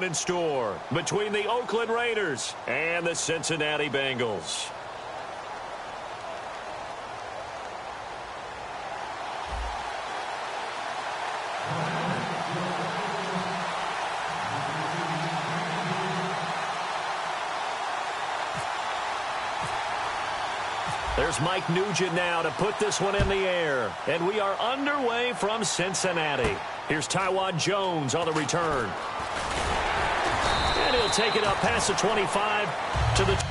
in store between the Oakland Raiders and the Cincinnati Bengals. There's Mike Nugent now to put this one in the air. And we are underway from Cincinnati. Here's Taiwan Jones on the return. And he'll take it up past the 25 to the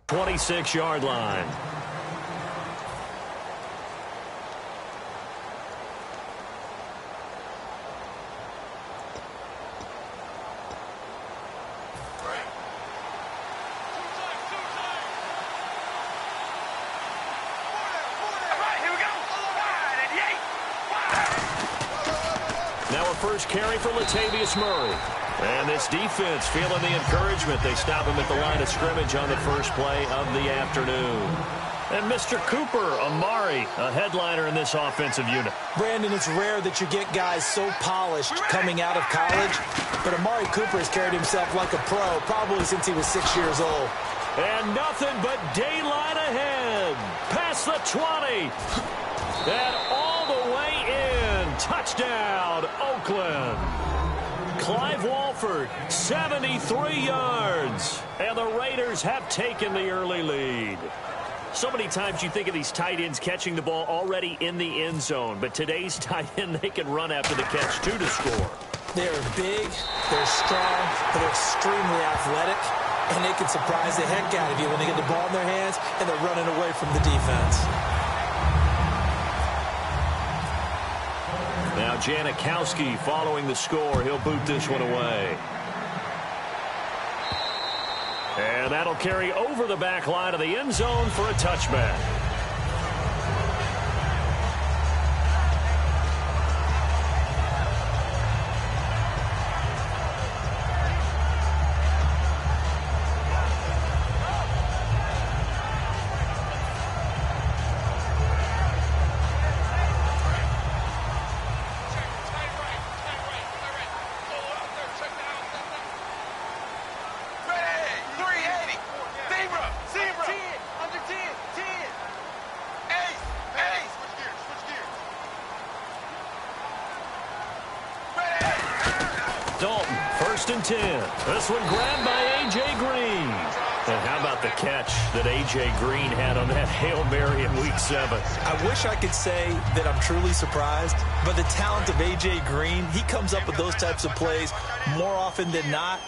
26-yard line. First carry for Latavius Murray. And this defense feeling the encouragement. They stop him at the line of scrimmage on the first play of the afternoon. And Mr. Cooper Amari, a headliner in this offensive unit. Brandon, it's rare that you get guys so polished coming out of college, but Amari Cooper has carried himself like a pro probably since he was 6 years old. And nothing but daylight ahead. Past the 20. And all the way in. Touchdown, Oakland. Clive Walford, 73 yards. And the Raiders have taken the early lead. So many times you think of these tight ends catching the ball already in the end zone. But today's tight end, they can run after the catch, too, to score. They're big, they're strong, but they're extremely athletic. And they can surprise the heck out of you when they get the ball in their hands and they're running away from the defense. Now Janikowski following the score. He'll boot this one away. And that'll carry over the back line of the end zone for a touchback. First and 10. This one grabbed by A.J. Green. And how about the catch that A.J. Green had on that Hail Mary in Week 7? I wish I could say that I'm truly surprised, but the talent of A.J. Green, he comes up with those types of plays more often than not.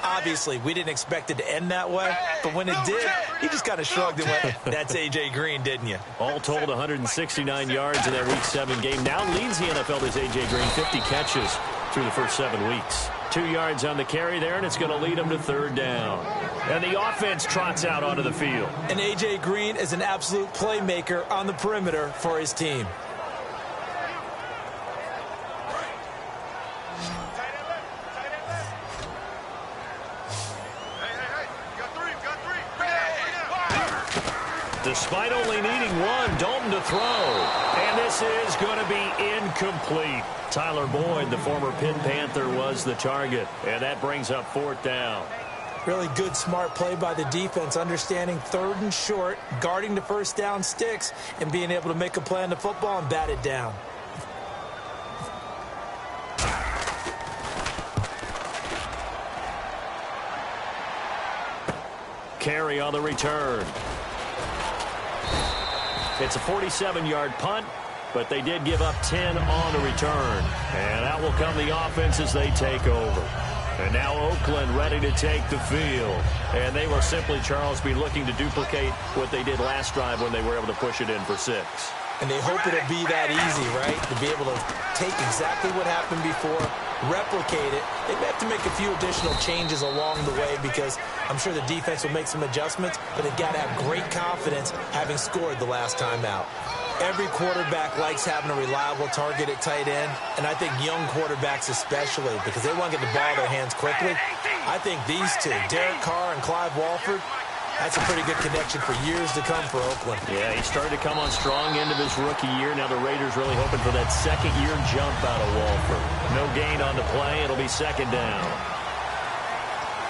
Obviously, we didn't expect it to end that way, but when it did, he just kind of shrugged and went, that's A.J. Green, didn't you? All told, 169 yards in that Week 7 game. Now leads the NFL as A.J. Green, 50 catches through the first 7 weeks. 2 yards on the carry there, and it's going to lead them to third down. And the offense trots out onto the field. And A.J. Green is an absolute playmaker on the perimeter for his team. Despite only needing one, Dalton to throw. And this is going to be incomplete. Tyler Boyd, the former Pitt Panther, was the target. And that brings up fourth down. Really good, smart play by the defense, understanding third and short, guarding the first down sticks, and being able to make a play on the football and bat it down. Carry on the return. It's a 47-yard punt, but they did give up 10 on the return. And out will come the offense as they take over. And now Oakland ready to take the field. And they will simply, Charles, be looking to duplicate what they did last drive when they were able to push it in for 6. And they hope it'll be that easy, right? To be able to take exactly what happened before, replicate it. They may have to make a few additional changes along the way because I'm sure the defense will make some adjustments, but they've got to have great confidence having scored the last time out. Every quarterback likes having a reliable target at tight end, and I think young quarterbacks especially because they want to get the ball in their hands quickly. I think these two, Derek Carr and Clive Walford, that's a pretty good connection for years to come for Oakland. Yeah, he started to come on strong end of his rookie year. Now the Raiders really hoping for that second-year jump out of Walford. No gain on the play. It'll be second down.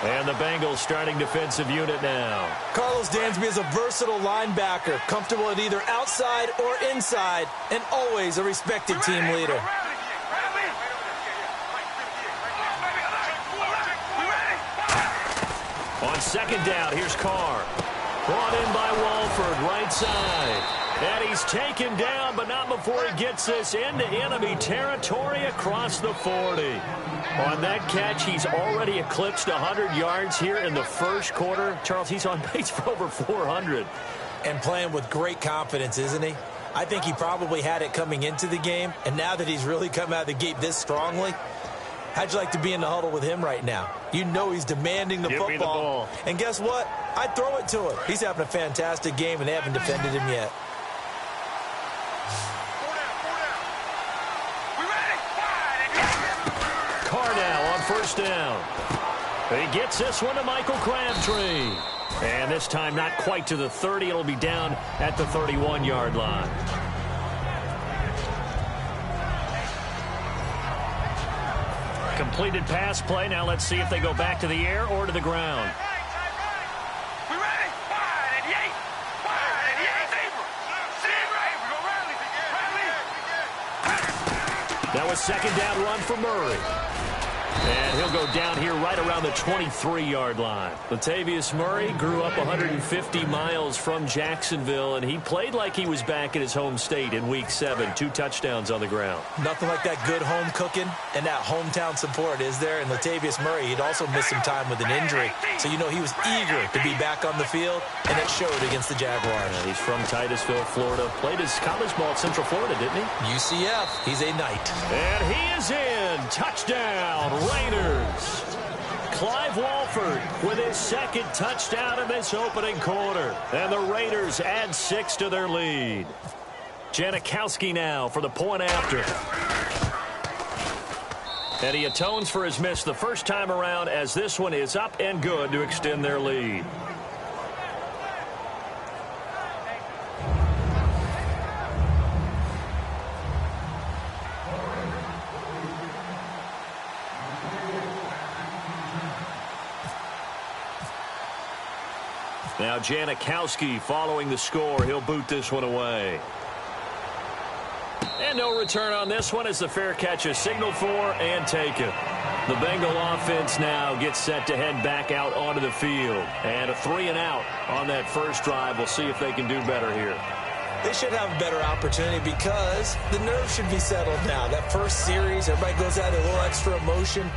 And the Bengals starting defensive unit now. Carlos Dansby is a versatile linebacker, comfortable at either outside or inside, and always a respected team leader. On second down, here's Carr. Brought in by Walford, right side. And he's taken down, but not before he gets this into enemy territory across the 40. On that catch, he's already eclipsed 100 yards here in the first quarter. Charles, he's on pace for over 400. And playing with great confidence, isn't he? I think he probably had it coming into the game, and now that he's really come out of the gate this strongly, how'd you like to be in the huddle with him right now? You know he's demanding the football. Give me the ball. And guess what? I'd throw it to him. He's having a fantastic game, and they haven't defended him yet. Carr now on first down. He gets this one to Michael Crabtree. And this time not quite to the 30. It'll be down at the 31-yard line. Completed pass play. Now let's see if they go back to the air or to the ground. That was second down run for Murray. And he'll go down here right around the 23-yard line. Latavius Murray grew up 150 miles from Jacksonville, and he played like he was back in his home state in Week 7. 2 touchdowns on the ground. Nothing like that good home cooking and that hometown support, is there? And Latavius Murray, he'd also missed some time with an injury. So, you know, he was eager to be back on the field, and it showed against the Jaguars. Yeah, he's from Titusville, Florida. Played his college ball at Central Florida, didn't he? UCF. He's a Knight. And he is in. Touchdown, Raiders. Clive Walford with his second touchdown in this opening quarter. And the Raiders add 6 to their lead. Janikowski now for the point after. And he atones for his miss the first time around, as this one is up and good to extend their lead. Now Janikowski following the score. He'll boot this one away. And no return on this one as the fair catch is signaled for and taken. The Bengal offense now gets set to head back out onto the field. And a 3-and-out on that first drive. We'll see if they can do better here. They should have a better opportunity because the nerves should be settled now. That first series, everybody goes out with a little extra emotion.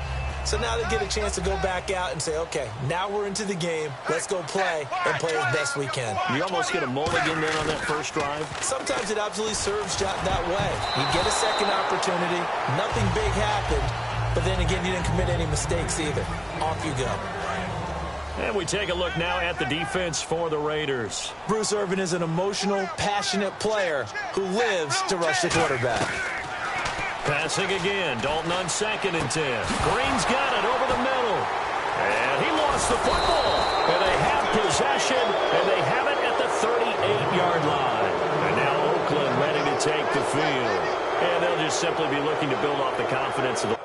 So now they get a chance to go back out and say, okay, now we're into the game. Let's go play and play as best we can. You almost get a mulligan then on that first drive? Sometimes it absolutely serves that way. You get a second opportunity. Nothing big happened. But then again, you didn't commit any mistakes either. Off you go. And we take a look now at the defense for the Raiders. Bruce Irvin is an emotional, passionate player who lives to rush the quarterback. Passing again. Dalton on 2nd and 10. Green's got it over the middle. And he lost the football. And they have possession, and they have it at the 38-yard line. And now Oakland ready to take the field. And they'll just simply be looking to build off the confidence of the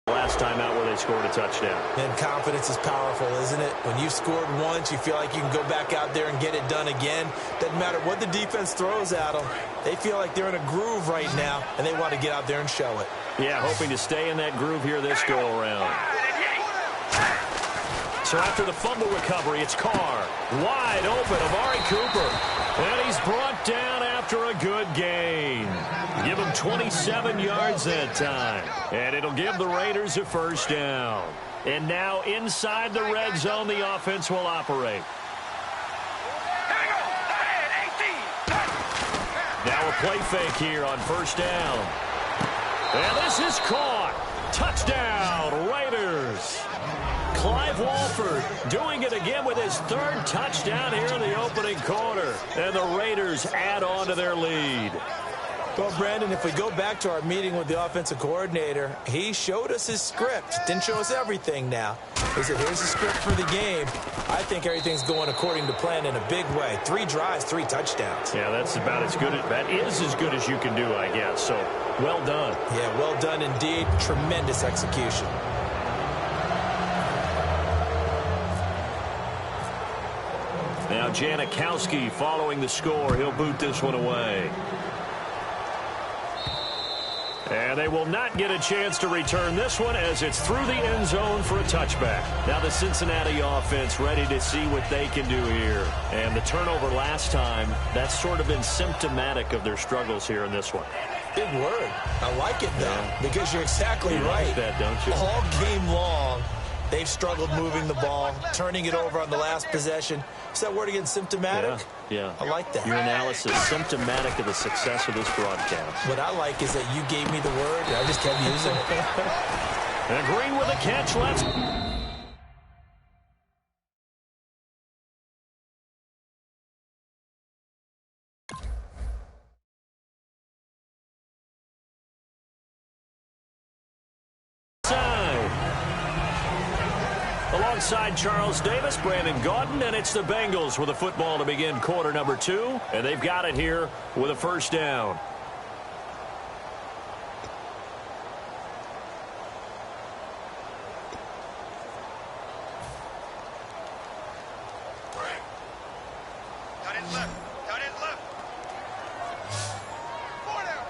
last time out where they scored a touchdown. And confidence is powerful, isn't it? When you've scored once, you feel like you can go back out there and get it done again. Doesn't matter what the defense throws at them. They feel like they're in a groove right now, and they want to get out there and show it. Yeah, hoping to stay in that groove here this go-around. So after the fumble recovery, it's Carr. Wide open, Amari Cooper. And he's brought down after a good gain. Give him 27 yards that time. And it'll give the Raiders a first down. And now inside the red zone, the offense will operate. Now a play fake here on first down. And this is caught. Touchdown, Raiders. Clive Walford doing it again with his 3rd touchdown here in the opening quarter. And the Raiders add on to their lead. Well, Brandon, if we go back to our meeting with the offensive coordinator, he showed us his script. Didn't show us everything now. He said, here's the script for the game. I think everything's going according to plan in a big way. 3 drives, 3 touchdowns. Yeah, that is as good as you can do, I guess. So, well done. Yeah, well done indeed. Tremendous execution. Now Janikowski following the score. He'll boot this one away. And they will not get a chance to return this one as it's through the end zone for a touchback. Now the Cincinnati offense ready to see what they can do here. And the turnover last time, that's sort of been symptomatic of their struggles here in this one. Big word. I like it, though, because you're exactly right. Like that, don't you? All game long, they've struggled moving the ball, turning it over on the last possession. Is that word again, symptomatic? Yeah. I like that. Your analysis, symptomatic of the success of this broadcast. What I like is that you gave me the word, and I just kept using it. And Green with a catch. Let's... Alongside Charles Davis, Brandon Gaudin, and it's the Bengals with a football to begin quarter number 2, and they've got it here with a first down. Got it left. 4 down.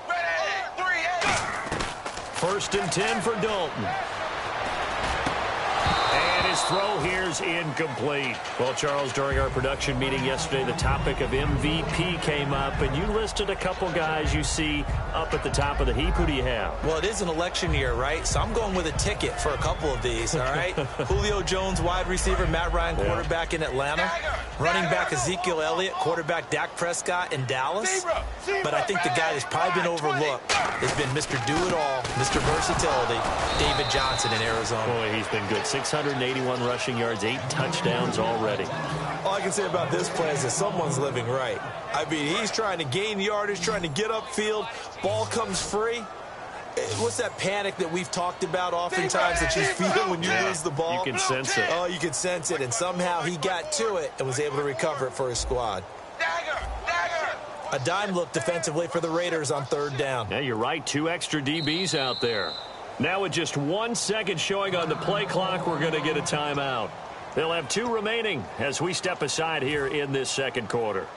Ready, 3-8. First and 10 for Dalton. His throw here's incomplete. Well, Charles, during our production meeting yesterday, the topic of MVP came up, and you listed a couple guys you see up at the top of the heap. Who do you have? Well, it is an election year, right? So I'm going with a ticket for a couple of these, all right? Julio Jones, wide receiver, Matt Ryan, quarterback in Atlanta. Running back Ezekiel Elliott, quarterback Dak Prescott in Dallas. But I think the guy that's probably been overlooked has been Mr. Do-It-All, Mr. Versatility, David Johnson in Arizona. Boy, he's been good. 681 rushing yards, 8 touchdowns already. All I can say about this play is that someone's living right. I mean, he's trying to gain yardage, trying to get upfield. Ball comes free. What's that panic that we've talked about oftentimes that you feel when you lose the ball? You can sense it. Oh, you can sense it, and somehow he got to it and was able to recover it for his squad. A dime look defensively for the Raiders on 3rd down. Yeah, you're right. 2 extra DBs out there. Now with just 1 second showing on the play clock, we're going to get a timeout. They'll have 2 remaining as we step aside here in this second quarter.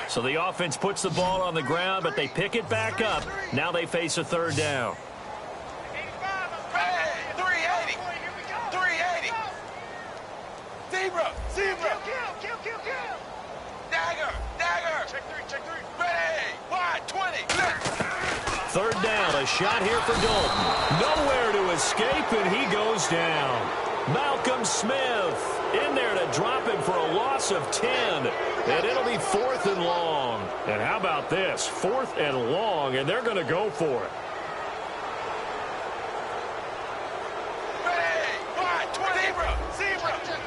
So the offense puts the ball on the ground, but they pick it back up. Now they face a 3rd down. 380. 380. Zebra. Dagger. Check 3. Ready. Wide, 20. 3rd down, a shot here for Dalton. Nowhere to escape, and he goes down. Malcolm Smith in there to drop him for a loss of 10. And it'll be 4th and long. And how about this? 4th and long, and they're going to go for it. Ready. Wide, 20. Zebra. Check.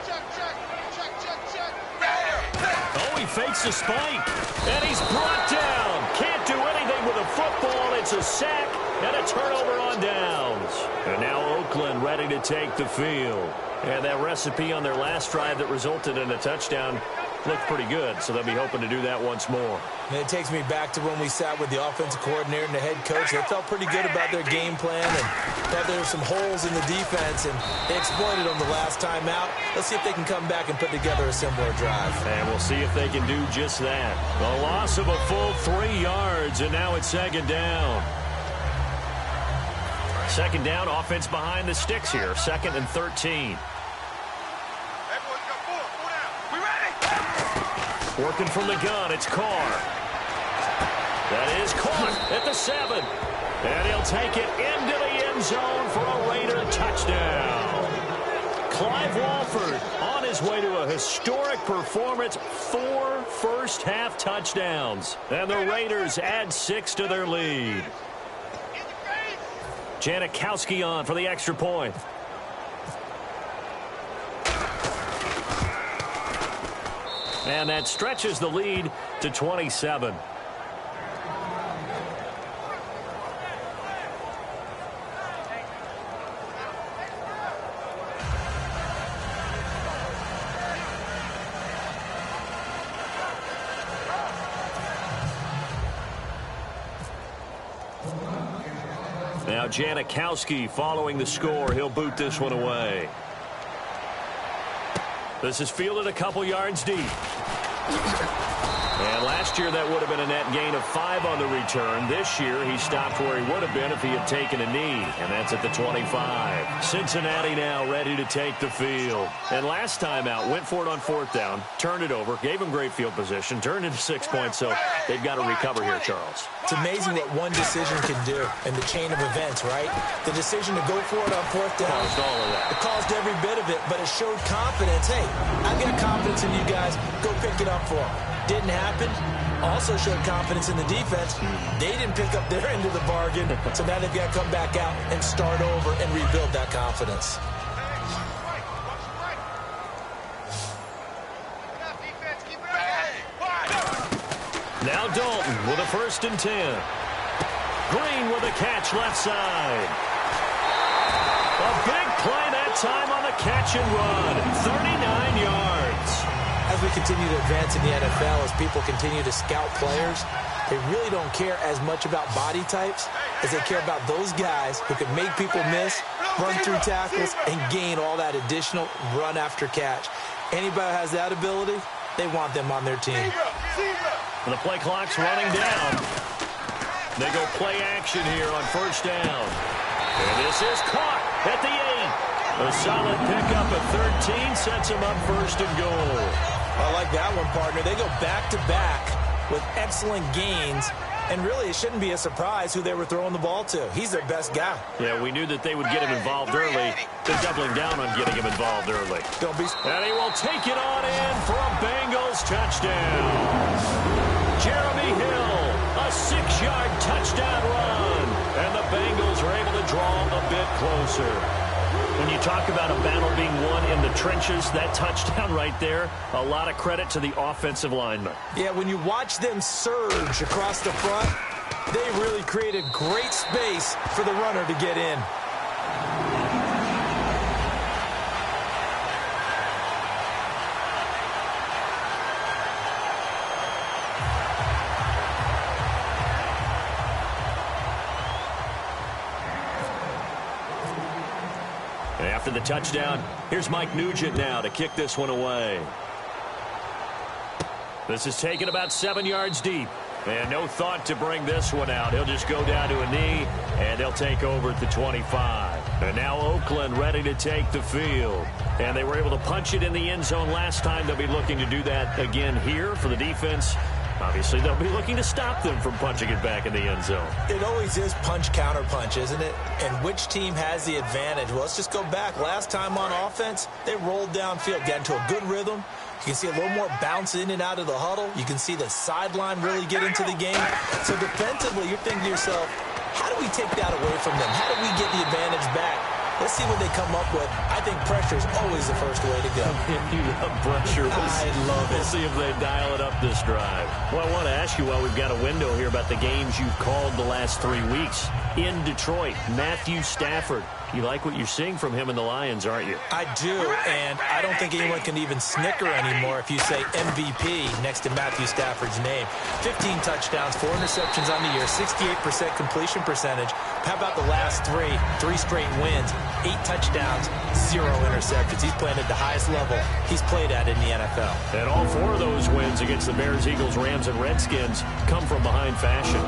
Oh, he fakes a spike, and he's brought down. Can't do anything with a football. It's a sack and a turnover on downs. And now Oakland ready to take the field. And that recipe on their last drive that resulted in a touchdown looked pretty good, so they'll be hoping to do that once more. And it takes me back to when we sat with the offensive coordinator and the head coach. They felt pretty good about their game plan and thought there were some holes in the defense, and they exploited them the last time out. Let's see if they can come back and put together a similar drive. And we'll see if they can do just that. A loss of a full 3 yards, and now it's 2nd down. 2nd down, offense behind the sticks here. 2nd and 13. Working from the gun, it's Carr. That is caught at the 7. And he'll take it into the end zone for a Raider touchdown. Clive Walford on his way to a historic performance. 4 first-half touchdowns. And the Raiders add 6 to their lead. Janikowski on for the extra point. And that stretches the lead to 27. Now Janikowski following the score. He'll boot this one away. This is fielded a couple yards deep. And last year, that would have been a net gain of 5 on the return. This year, he stopped where he would have been if he had taken a knee, and that's at the 25. Cincinnati now ready to take the field. And last time out, went for it on 4th down, turned it over, gave him great field position, turned into 6 points, so they've got to recover here, Charles. It's amazing what one decision can do in the chain of events, right? The decision to go for it on 4th down. Caused all of that. It caused every bit of it, but it showed confidence. Hey, I've got confidence in you guys. Go pick it up for them. Didn't happen. Also showed confidence in the defense. They didn't pick up their end of the bargain, so now they've got to come back out and start over and rebuild that confidence. Now Dalton with a 1st and 10. Green with a catch left side. A big play that time on the catch and run. 39 yards. As we continue to advance in the NFL, as people continue to scout players, they really don't care as much about body types as they care about those guys who can make people miss, run through tackles, and gain all that additional run after catch. Anybody who has that ability, they want them on their team. And the play clock's running down. They go play action here on 1st down. And this is caught at the 8. A solid pickup at 13 sets them up 1st and goal. I like that one, partner. They go back-to-back with excellent gains, and really it shouldn't be a surprise who they were throwing the ball to. He's their best guy. Yeah, we knew that they would get him involved early. They're doubling down on getting him involved early. Don't be... And he will take it on in for a Bengals touchdown. Jeremy Hill, a 6-yard touchdown run. And the Bengals are able to draw a bit closer. When you talk about a battle being won in the trenches, that touchdown right there, a lot of credit to the offensive linemen. Yeah, when you watch them surge across the front, they really created great space for the runner to get in. After the touchdown, here's Mike Nugent now to kick this one away. This is taken about 7 yards deep. And no thought to bring this one out. He'll just go down to a knee, and they'll take over at the 25. And now Oakland ready to take the field. And they were able to punch it in the end zone last time. They'll be looking to do that again here for the defense. Obviously, they'll be looking to stop them from punching it back in the end zone. It always is punch-counter-punch, isn't it? And which team has the advantage? Well, let's just go back. Last time on offense, they rolled downfield, got into a good rhythm. You can see a little more bounce in and out of the huddle. You can see the sideline really get into the game. So defensively, you're thinking to yourself, how do we take that away from them? How do we get the advantage back? Let's see what they come up with. I think pressure is always the first way to go. You love pressure. I love it. We'll see if they dial it up this drive. Well, I want to ask you while we've got a window here about the games you've called the last 3 weeks. In Detroit, Matthew Stafford. You like what you're seeing from him and the Lions, aren't you? I do, and I don't think anyone can even snicker anymore if you say MVP next to Matthew Stafford's name. 15 touchdowns, 4 interceptions on the year, 68% completion percentage. How about the last 3 straight wins, 8 touchdowns, 0 interceptions. He's playing at the highest level he's played at in the NFL. And all 4 of those wins against the Bears, Eagles, Rams, and Redskins come from behind fashion.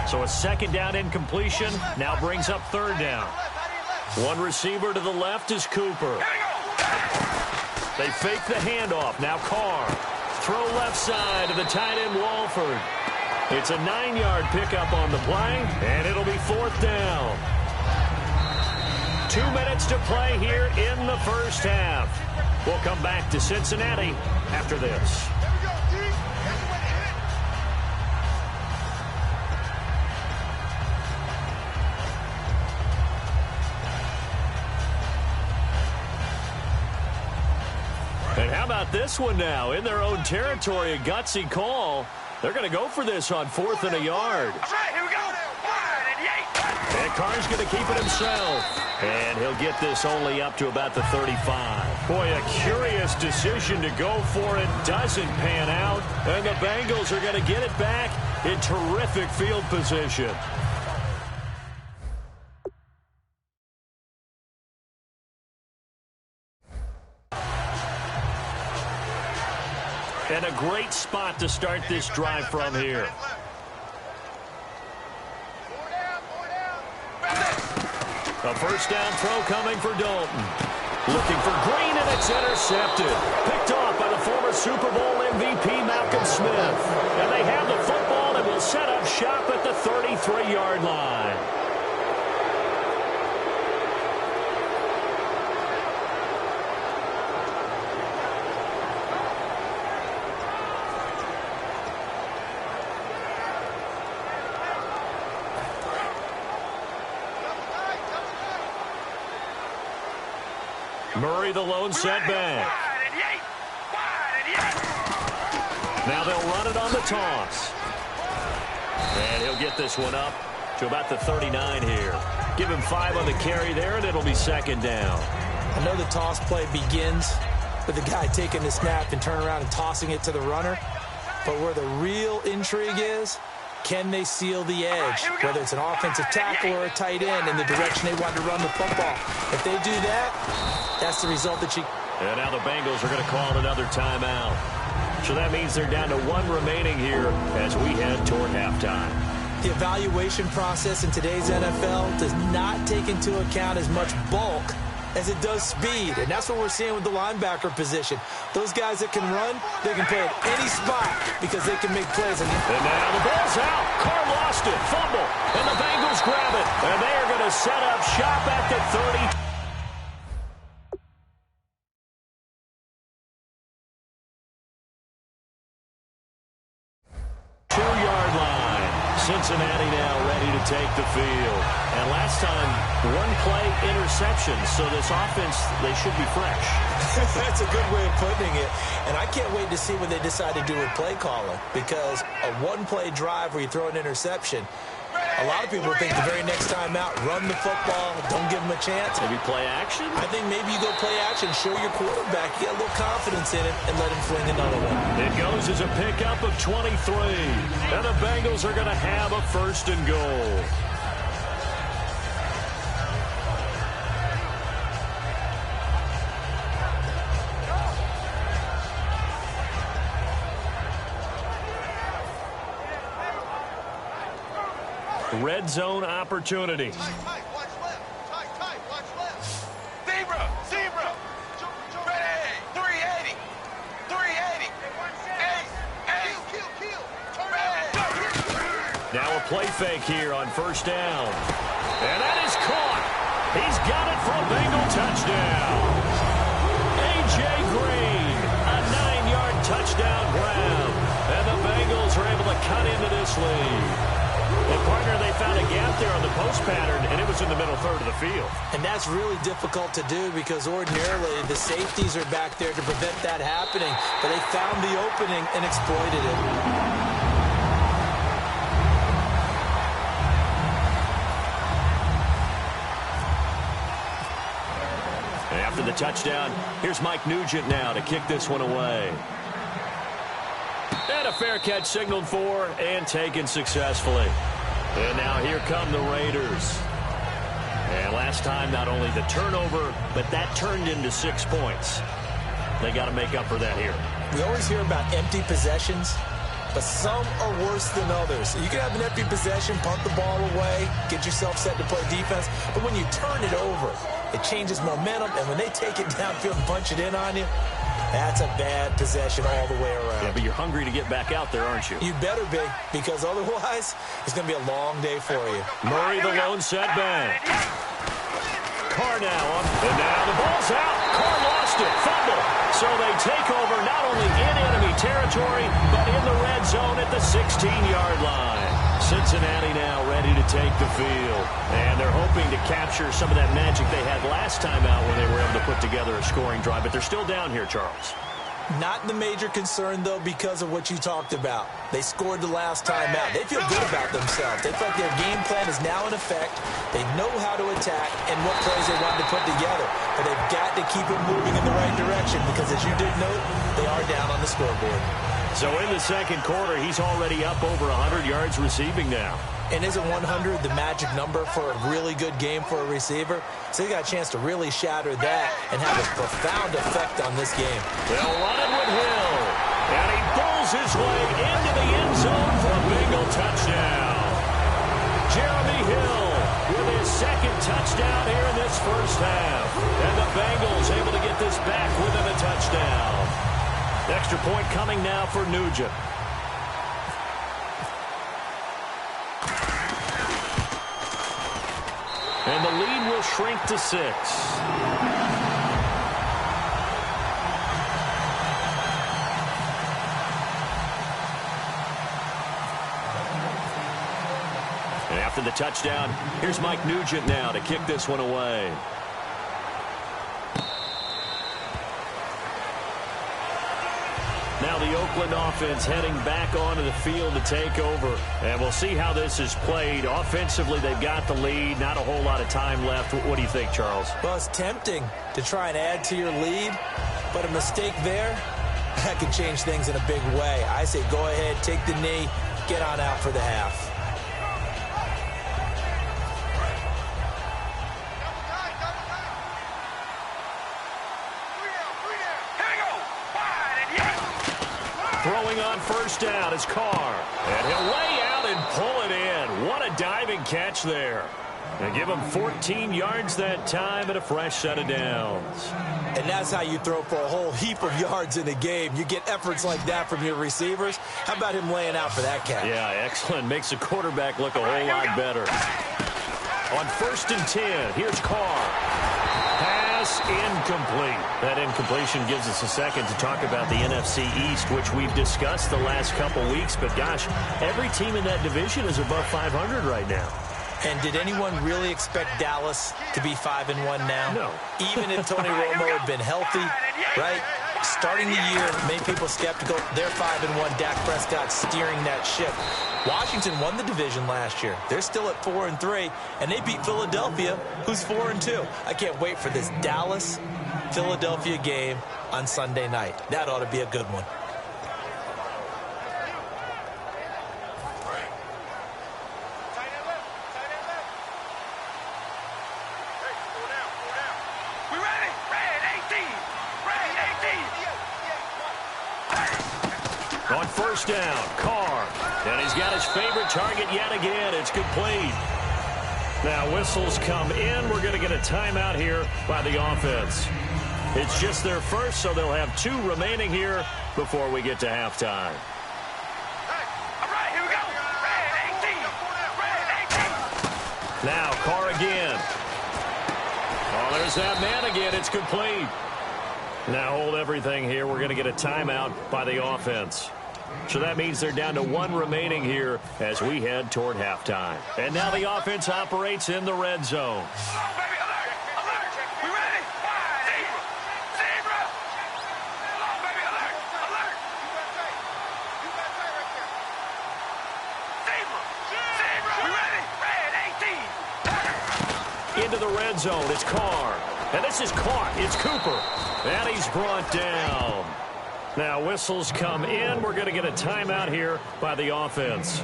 So a second down incompletion now brings up third down. One receiver to the left is Cooper. They fake the handoff. Now Carr. Throw left side to the tight end Walford. It's a 9-yard pickup on the play, and it'll be fourth down. 2 minutes to play here in the first half. We'll come back to Cincinnati after this. And how about this one now? In their own territory, a gutsy call. They're going to go for this on 4th and a yard. All right, here we go. 1 and 8. Picked Carr's going to keep it himself. And he'll get this only up to about the 35. Boy, a curious decision to go for it. Doesn't pan out. And the Bengals are going to get it back in terrific field position. And a great spot to start this drive from here. A first down throw coming for Dalton. Looking for Green, and it's intercepted. Picked off by the former Super Bowl MVP Malcolm Smith. And they have the football and will set up shop at the 33-yard line. Murray, the lone setback. Now they'll run it on the toss. And he'll get this one up to about the 39 here. Give him 5 on the carry there, and it'll be second down. I know the toss play begins with the guy taking the snap and turning around and tossing it to the runner. But where the real intrigue is, can they seal the edge, whether it's an offensive tackle or a tight end, in the direction they want to run the football? If they do that, that's the result that you... And now the Bengals are going to call another timeout. So that means they're down to 1 remaining here as we head toward halftime. The evaluation process in today's NFL does not take into account as much bulk as it does speed, and that's what we're seeing with the linebacker position. Those guys that can run, they can play at any spot because they can make plays. And now the ball's out. Carr lost it. Fumble. And the Bengals grab it. And they are going to set up shop at the 30. Cincinnati now ready to take the field. And last time, 1-play interception. So this offense, they should be fresh. That's a good way of putting it. And I can't wait to see what they decide to do with play calling. Because a 1-play drive where you throw an interception, a lot of people think the very next time out, run the football, don't give them a chance. Maybe play action? I think maybe you go play action, show your quarterback, get a little confidence in it, and let him fling another one. It goes as a pickup of 23. And the Bengals are going to have a first and goal. Red zone opportunity. Tight, watch left. Tight, watch left. Zebra. Ready. 380. 380. Kill. Ready. Now a play fake here on first down. And that is caught. He's got it for a Bengal touchdown. A.J. Green, a 9-yard touchdown grab. And the Bengals are able to cut into this lead. Well, partner, they found a gap there on the post pattern, and it was in the middle third of the field. And that's really difficult to do because ordinarily the safeties are back there to prevent that happening. But they found the opening and exploited it. After the touchdown, here's Mike Nugent now to kick this one away. And a fair catch signaled for and taken successfully. And now here come the Raiders. And last time, not only the turnover, but that turned into 6 points. They got to make up for that here. We always hear about empty possessions, but some are worse than others. You can have an empty possession, punt the ball away, get yourself set to play defense, but when you turn it over, it changes momentum, and when they take it downfield and punch it in on you, that's a bad possession all the way around. Yeah, but you're hungry to get back out there, aren't you? You better be, because otherwise, it's going to be a long day for you. Murray, the lone setback. Carr now on. And now the ball's out. Carr lost it. Fumble. So they take over not only in enemy territory, but in the red zone at the 16-yard line. Cincinnati now ready to take the field. And they're hoping to capture some of that magic they had last time out when they were able to put together a scoring drive. But they're still down here, Charles. Not the major concern, though, because of what you talked about. They scored the last time out. They feel good about themselves. They feel like their game plan is now in effect. They know how to attack and what plays they want to put together. But they've got to keep it moving in the right direction because, as you did note, they are down on the scoreboard. So in the second quarter, he's already up over 100 yards receiving now. And isn't 100 the magic number for a really good game for a receiver? So he got a chance to really shatter that and have a profound effect on this game. They'll run it with Hill. And he pulls his way into the end zone for a Bengal touchdown. Jeremy Hill with his second touchdown here in this first half. And the Bengals able to get this back within a touchdown. Extra point coming now for Nugent. And the lead will shrink to 6. And after the touchdown, here's Mike Nugent now to kick this one away. Now the Oakland offense heading back onto the field to take over. And we'll see how this is played. Offensively, they've got the lead. Not a whole lot of time left. What do you think, Charles? Well, it's tempting to try and add to your lead, but a mistake there, that could change things in a big way. I say go ahead, take the knee, get on out for the half. Throwing on first down is Carr. And he'll lay out and pull it in. What a diving catch there. And give him 14 yards that time and a fresh set of downs. And that's how you throw for a whole heap of yards in a game. You get efforts like that from your receivers. How about him laying out for that catch? Yeah, excellent. Makes the quarterback look a whole lot better. On first and 10, here's Carr. Pass incomplete. That incompletion gives us a second to talk about the NFC East, which we've discussed the last couple weeks. But, gosh, every team in that division is above 500 right now. And did anyone really expect Dallas to be 5-1 now? No. Even if Tony Romo had been healthy, right? Starting the year, made people skeptical. They're 5-1. Dak Prescott steering that ship. Washington won the division last year. They're still at 4-3, and they beat Philadelphia, who's 4-2. I can't wait for this Dallas-Philadelphia game on Sunday night. That ought to be a good one. On first down, Carr. And he's got his favorite target yet again. It's complete. Now whistles come in. We're going to get a timeout here by the offense. It's just their first, so they'll have 2 remaining here before we get to halftime. All right, here we go. Red 18. Now Carr again. Oh, there's that man again. It's complete. Now hold everything here. We're going to get a timeout by the offense. So that means they're down to 1 remaining here as we head toward halftime. And now the offense operates in the red zone. Oh, baby, alert, alert. We ready? Zebra, zebra. Oh, baby, alert, alert. Zebra, zebra. We ready? Red 18. Into the red zone. It's Carr. And this is caught. It's Cooper. And he's brought down. Now whistles come in. We're going to get a timeout here by the offense.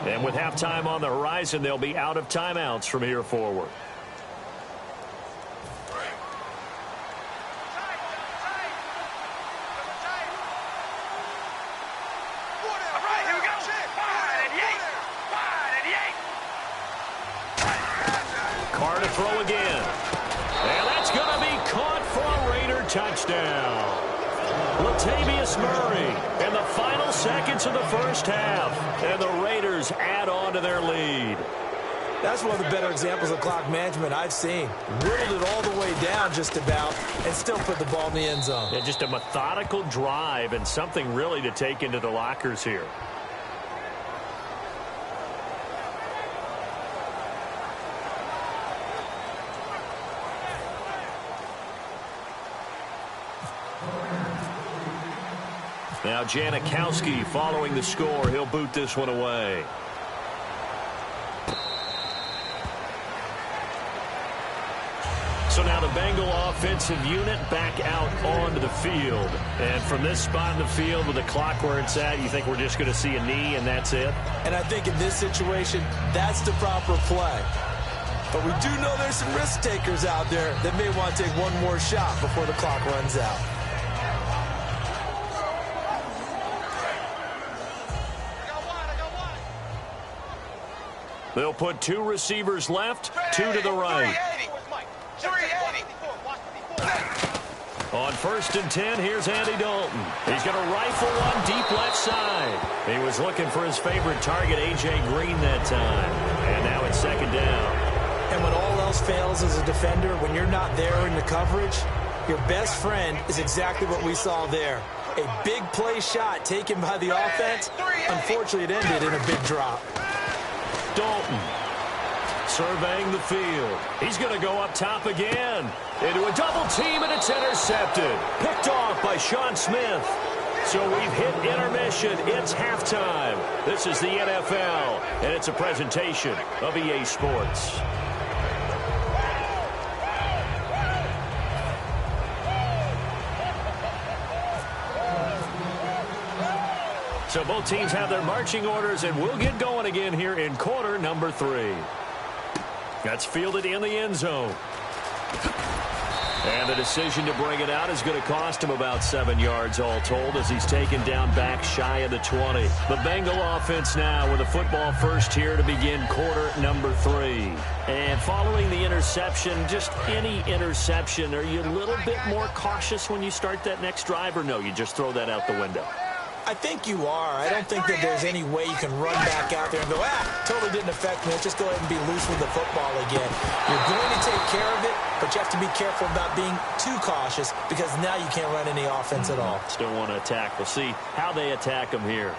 And with halftime on the horizon, they'll be out of timeouts from here forward. All right, here we go. Wide 88. Carr to throw again. And that's going to be caught for a Raider touchdown. Latavius Murray in the final seconds of the first half. And the Raiders add on to their lead. That's one of the better examples of clock management I've seen. Whittled it all the way down just about and still put the ball in the end zone. Yeah, just a methodical drive and something really to take into the lockers here. Now Janikowski following the score. He'll boot this one away. So now the Bengal offensive unit back out onto the field. And from this spot in the field with the clock where it's at, you think we're just going to see a knee and that's it? And I think in this situation, that's the proper play. But we do know there's some risk takers out there that may want to take one more shot before the clock runs out. They'll put 2 receivers left, 2 to the right. 380. On 1st and 10, here's Andy Dalton. He's going to rifle one deep left side. He was looking for his favorite target, A.J. Green, that time. And now it's 2nd down. And when all else fails as a defender, when you're not there in the coverage, your best friend is exactly what we saw there. A big play shot taken by the offense. Unfortunately, it ended in a big drop. Dalton surveying the field. He's going to go up top again. Into a double team, and it's intercepted. Picked off by Sean Smith. So we've hit intermission. It's halftime. This is the NFL, and it's a presentation of EA Sports. So both teams have their marching orders, and we'll get going again here in quarter number 3. That's fielded in the end zone. And the decision to bring it out is going to cost him about 7 yards all told as he's taken down back shy of the 20. The Bengal offense now with a football first here to begin quarter number 3. And following the interception, just any interception, are you a little bit more cautious when you start that next drive, or no, you just throw that out the window? I think you are. I don't think that there's any way you can run back out there and go, totally didn't affect me. Let's just go ahead and be loose with the football again. You're going to take care of it, but you have to be careful about being too cautious because now you can't run any offense at all. Still want to attack. We'll see how they attack them here.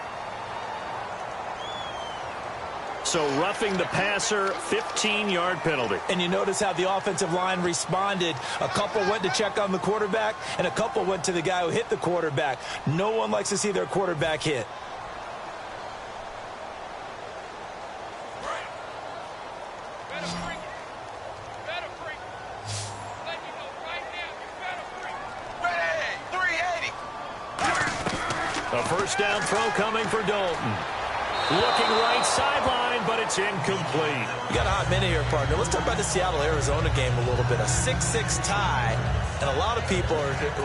So roughing the passer, 15-yard penalty. And you notice how the offensive line responded. A couple went to check on the quarterback, and a couple went to the guy who hit the quarterback. No one likes to see their quarterback hit. A first down throw coming for Dalton. Looking right sideline, but it's incomplete. You got a hot minute here, partner. Let's talk about the Seattle-Arizona game a little bit. A 6-6 tie, and a lot of people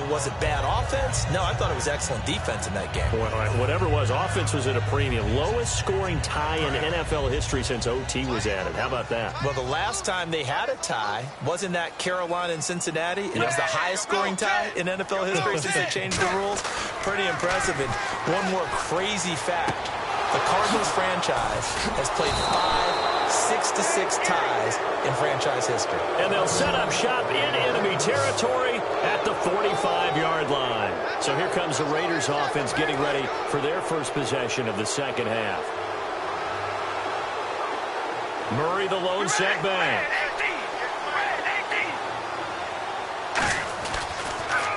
was it bad offense? No, I thought it was excellent defense in that game. Boy, whatever it was, offense was at a premium. Lowest scoring tie in NFL history since OT was added. How about that? Well, the last time they had a tie, wasn't that Carolina and Cincinnati? It was the highest scoring tie in NFL history since they changed the rules. Pretty impressive. And one more crazy fact. The Cardinals franchise has played 5 6-6 ties in franchise history. And they'll set up shop in enemy territory at the 45-yard line. So here comes the Raiders offense getting ready for their first possession of the second half. Murray the lone setback.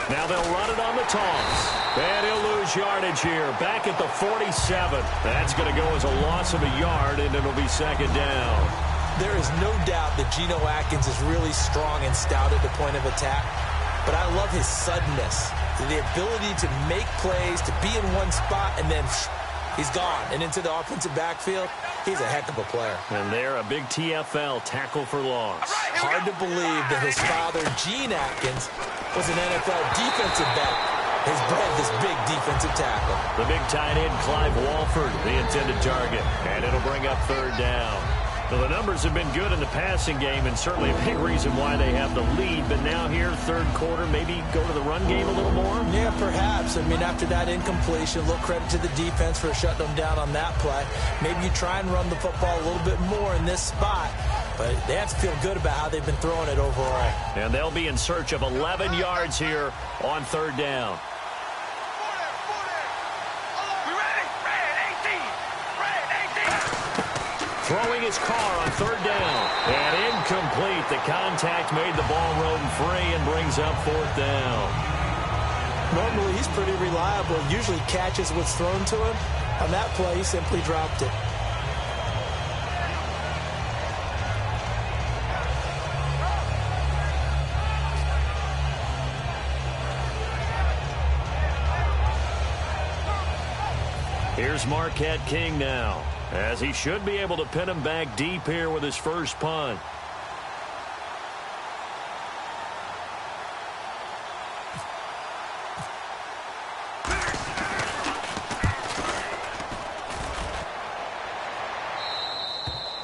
Now they'll run it on the toss. And he'll lose yardage here. Back at the 47. That's going to go as a loss of a yard, and it'll be second down. There is no doubt that Geno Atkins is really strong and stout at the point of attack. But I love his suddenness, the ability to make plays, to be in one spot, and then he's gone. And into the offensive backfield, he's a heck of a player. And they're a big TFL, tackle for loss. Hard to believe that his father, Gene Atkins, was an NFL defensive back. His bred this big defensive tackle. The big tight end, Clive Walford, the intended target. And it'll bring up third down. So the numbers have been good in the passing game, and certainly a big reason why they have the lead. But now here, third quarter, maybe go to the run game a little more? Yeah, perhaps. I mean, after that incompletion, a little credit to the defense for shutting them down on that play. Maybe you try and run the football a little bit more in this spot. But they have to feel good about how they've been throwing it overall. And they'll be in search of 11 yards here on third down. Throwing his car on third down. And incomplete. The contact made the ball roam free and brings up fourth down. Normally, he's pretty reliable. Usually catches what's thrown to him. On that play, he simply dropped it. Here's Marquette King now, as he should be able to pin him back deep here with his first punt.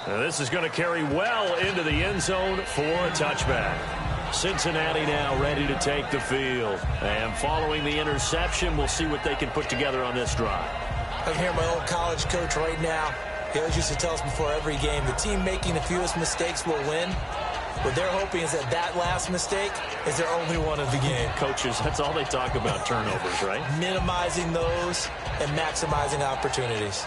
Now this is going to carry well into the end zone for a touchback. Cincinnati now ready to take the field. And following the interception, we'll see what they can put together on this drive. I can hear my old college coach right now. He always used to tell us before every game, the team making the fewest mistakes will win. What they're hoping is that last mistake is their only one of the game. Coaches, that's all they talk about, turnovers, right? Minimizing those and maximizing opportunities.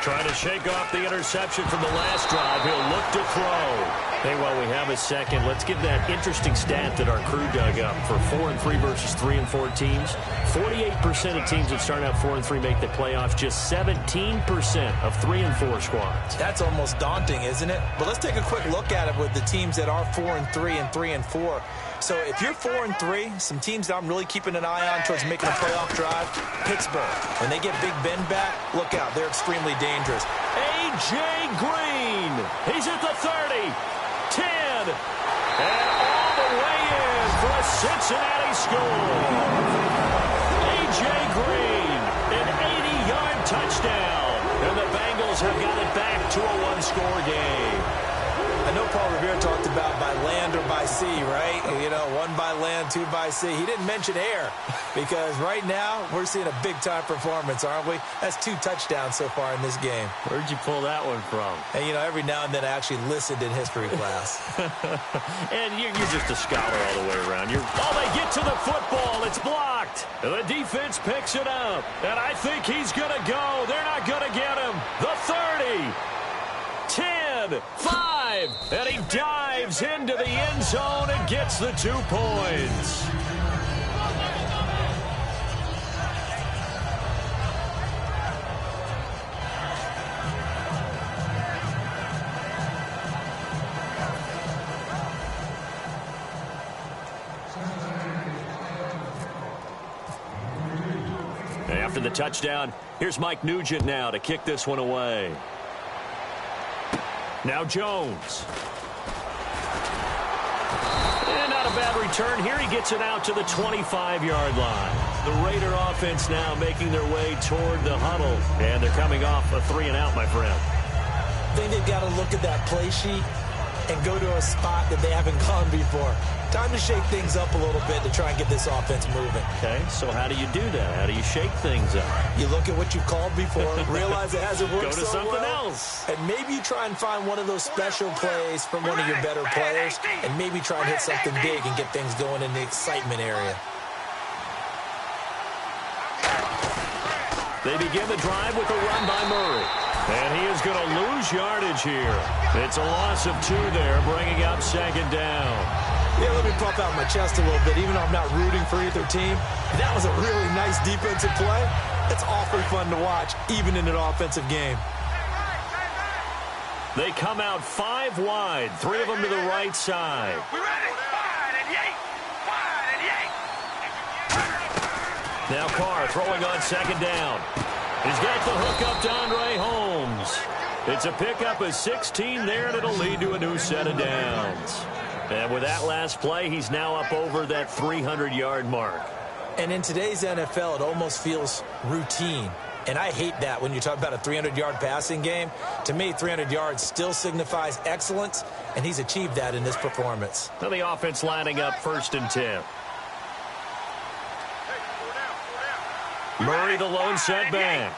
Trying to shake off the interception from the last drive. He'll look to throw. Hey, while we have a second, let's give that interesting stat that our crew dug up for 4-3 versus 3-4 teams. 48% of teams that start out 4-3 make the playoffs. Just 17% of 3-4 squads. That's almost daunting, isn't it? But let's take a quick look at it with the teams that are 4-3 and 3-4. So if you're 4-3, some teams that I'm really keeping an eye on towards making a playoff drive, Pittsburgh. When they get Big Ben back, look out. They're extremely dangerous. A.J. Green. He's at the 30, 10, and all the way in for a Cincinnati score. A.J. Green, an 80-yard touchdown. And the Bengals have got it back to a one-score game. I know Paul Revere talked about by land or by sea, right? You know, one by land, two by sea. He didn't mention air because right now we're seeing a big-time performance, aren't we? That's 2 touchdowns so far in this game. Where'd you pull that one from? And, you know, every now and then I actually listened in history class. And you're just a scholar all the way around. They get to the football. It's blocked. The defense picks it up. And I think he's going to go. They're not going to get him. The 30. 10, 5, and he dives into the end zone and gets the 2 points. After the touchdown, here's Mike Nugent now to kick this one away. Now Jones. And not a bad return here. He gets it out to the 25-yard line. The Raider offense now making their way toward the huddle. And they're coming off a 3-and-out, my friend. I think they've got to look at that play sheet and go to a spot that they haven't gone before. Time to shake things up a little bit to try and get this offense moving. Okay, so how do you do that? How do you shake things up? You look at what you called before, realize it hasn't worked Go to so something well, else. and maybe you try and find one of those special plays from one of your better players, and maybe try and hit something big and get things going in the excitement area. They begin the drive with a run by Murray. And he is going to lose yardage here. It's a loss of 2 there, bringing up 2nd down. Yeah, let me pump out my chest a little bit, even though I'm not rooting for either team. That was a really nice defensive play. It's awfully fun to watch, even in an offensive game. They come out 5 wide, 3 of them to the right side. We ready? Wide and yank. Wide and yank. Now Carr throwing on 2nd down. He's got the hook up to Andre Holmes. It's a pickup of 16 there, and it'll lead to a new set of downs. And with that last play, he's now up over that 300-yard mark. And in today's NFL, it almost feels routine. And I hate that when you talk about a 300-yard passing game. To me, 300 yards still signifies excellence, and he's achieved that in this performance. Now the offense lining up 1st and 10. Murray, the lone setback.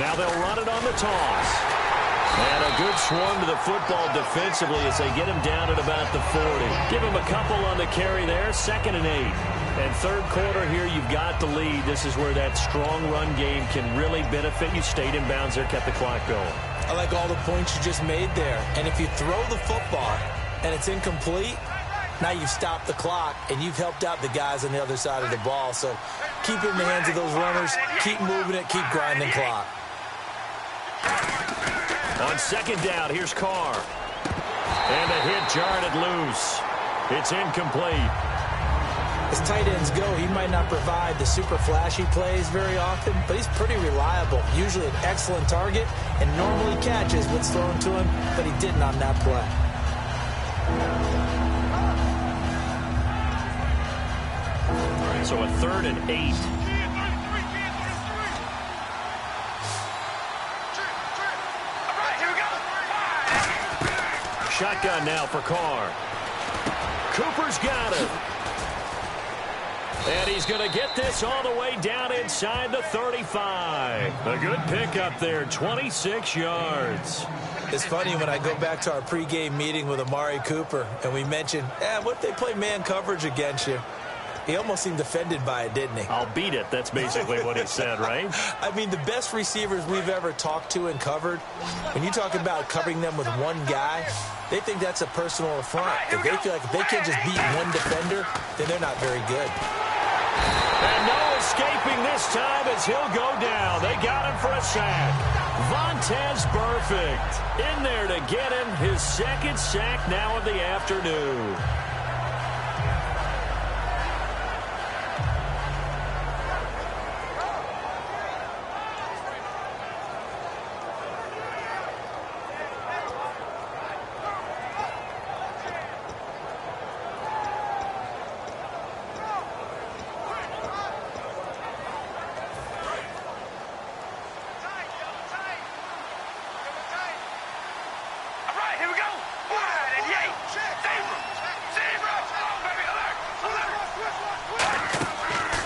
Now they'll run it on the toss. And a good swarm to the football defensively as they get him down at about the 40. Give him a couple on the carry there, 2nd and 8. And third quarter here, you've got the lead. This is where that strong run game can really benefit you. Stayed in bounds there, kept the clock going. I like all the points you just made there. And if you throw the football and it's incomplete, now you've stopped the clock and you've helped out the guys on the other side of the ball. So keep it in the hands of those runners, keep moving it, keep grinding clock. On 2nd down, here's Carr. And a hit jarred it loose. It's incomplete. As tight ends go, he might not provide the super flashy plays very often, but he's pretty reliable. Usually an excellent target and normally catches what's thrown to him, but he didn't on that play. So a 3rd and 8. Shotgun now for Carr. Cooper's got it. And he's going to get this all the way down inside the 35. A good pickup there, 26 yards. It's funny when I go back to our pregame meeting with Amari Cooper and we mentioned, what if they play man coverage against you? He almost seemed offended by it, didn't he? I'll beat it. That's basically what he said, right? I mean, the best receivers we've ever talked to and covered, when you talk about covering them with one guy, they think that's a personal affront. If they feel like if they can't just beat one defender, then they're not very good. And no escaping this time as he'll go down. They got him for a sack. Vontaze Burfict in there to get him his 2nd sack now of the afternoon.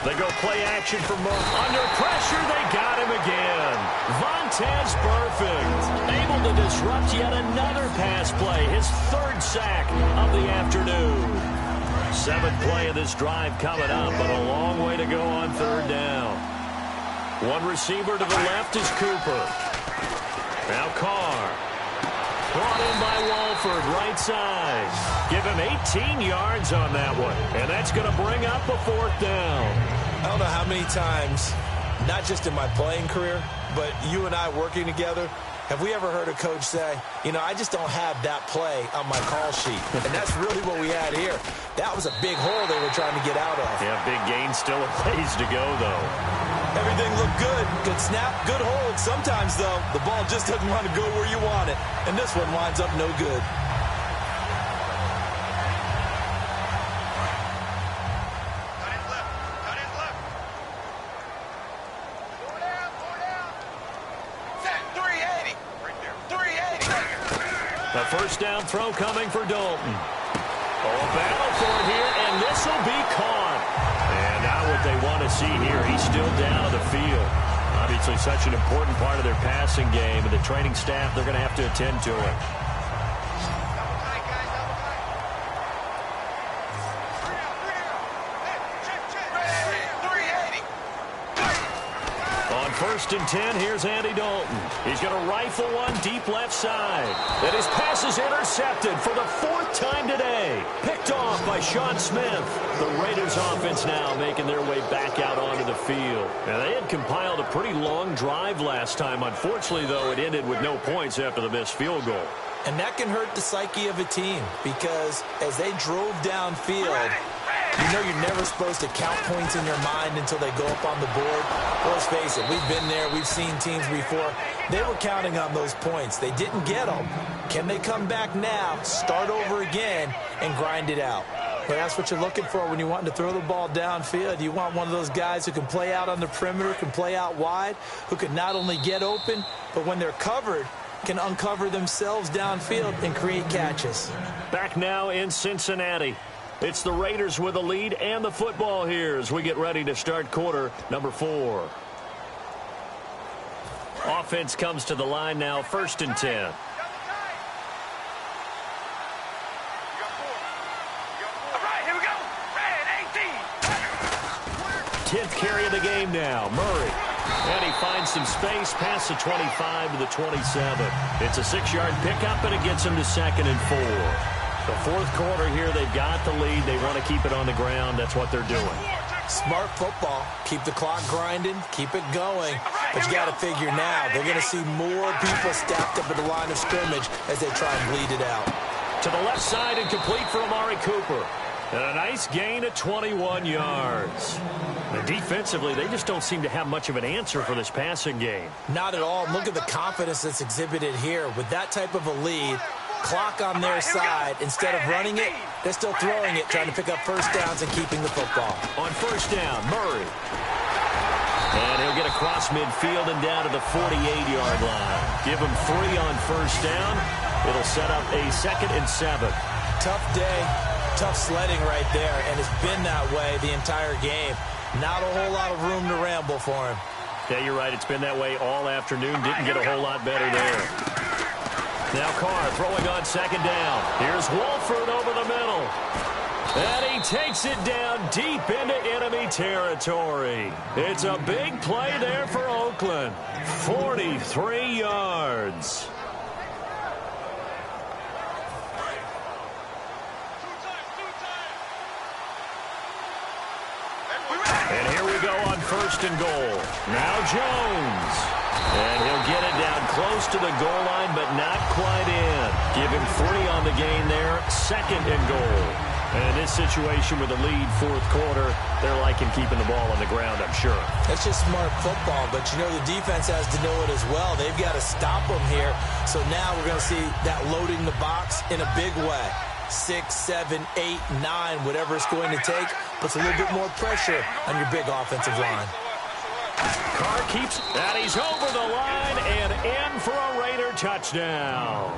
They go play action for Monk. Under pressure, they got him again. Vontaze Burfict able to disrupt yet another pass play. His 3rd sack of the afternoon. 7th play of this drive coming up, but a long way to go on 3rd down. One receiver to the left is Cooper. Now Carr. Brought in by Walford, right side. Give him 18 yards on that one. And that's going to bring up a 4th down. I don't know how many times, not just in my playing career, but you and I working together, have we ever heard a coach say, I just don't have that play on my call sheet. And that's really what we had here. That was a big hole they were trying to get out of. Yeah, big gain, still a ways to go, though. Everything looked good. Good snap, good hold. Sometimes, though, the ball just doesn't want to go where you want it. And this one winds up no good. A 1st down throw coming for Dalton. A battle for it here, and this will be caught. And now what they want to see here, he's still down on the field. Obviously such an important part of their passing game, and the training staff, they're going to have to attend to it. On 1st and 10, here's Andy Dalton. He's going to rifle one deep left side. And his pass is intercepted for the 4th time today. Picked off by Sean Smith. The Raiders offense now making their way back out onto the field. Now, they had compiled a pretty long drive last time. Unfortunately, though, it ended with no points after the missed field goal. And that can hurt the psyche of a team because as they drove downfield, you're never supposed to count points in your mind until they go up on the board. Well, let's face it, we've been there. We've seen teams before. They were counting on those points. They didn't get them. Can they come back now, start over again, and grind it out? Well, that's what you're looking for when you want to throw the ball downfield. You want one of those guys who can play out on the perimeter, can play out wide, who can not only get open, but when they're covered, can uncover themselves downfield and create catches. Back now in Cincinnati. It's the Raiders with the lead and the football here as we get ready to start quarter number 4. offense comes to the line now, 1st and 10. 10th carry of the game now, Murray. And he finds some space past the 25 to the 27. It's a 6-yard pickup, and it gets him to 2nd and 4. The 4th quarter here, they've got the lead. They want to keep it on the ground. That's what they're doing. Smart football. Keep the clock grinding. Keep it going. But you got to figure now, they're going to see more people stacked up at the line of scrimmage as they try and bleed it out. To the left side and complete for Amari Cooper. And a nice gain of 21 yards. And defensively, they just don't seem to have much of an answer for this passing game. Not at all. Look at the confidence that's exhibited here. With that type of a lead, clock on their side, instead of running it, they're still throwing it, trying to pick up first downs and keeping the football. On 1st down, Murray. And he'll get across midfield and down to the 48-yard line. Give him 3 on 1st down. It'll set up a 2nd and 7. Tough day, tough sledding right there, and it's been that way the entire game. Not a whole lot of room to ramble for him. Yeah, you're right. It's been that way all afternoon. Didn't get a whole lot better there. Now Carr throwing on 2nd down. Here's Wolford over the middle. And he takes it down deep into enemy territory. It's a big play there for Oakland. 43 yards. And here we go on 1st and goal. Now Jones. And he'll get it down close to the goal line, but not quite in. Give him 3 on the gain there. 2nd and goal. And in this situation with the lead 4th quarter, they're liking keeping the ball on the ground, I'm sure. That's just smart football, but you know the defense has to know it as well. They've got to stop them here. So now we're going to see that loading the box in a big way. 6, 7, 8, 9, whatever it's going to take, puts a little bit more pressure on your big offensive line. Carr keeps, and he's over the line and in for a Raider touchdown.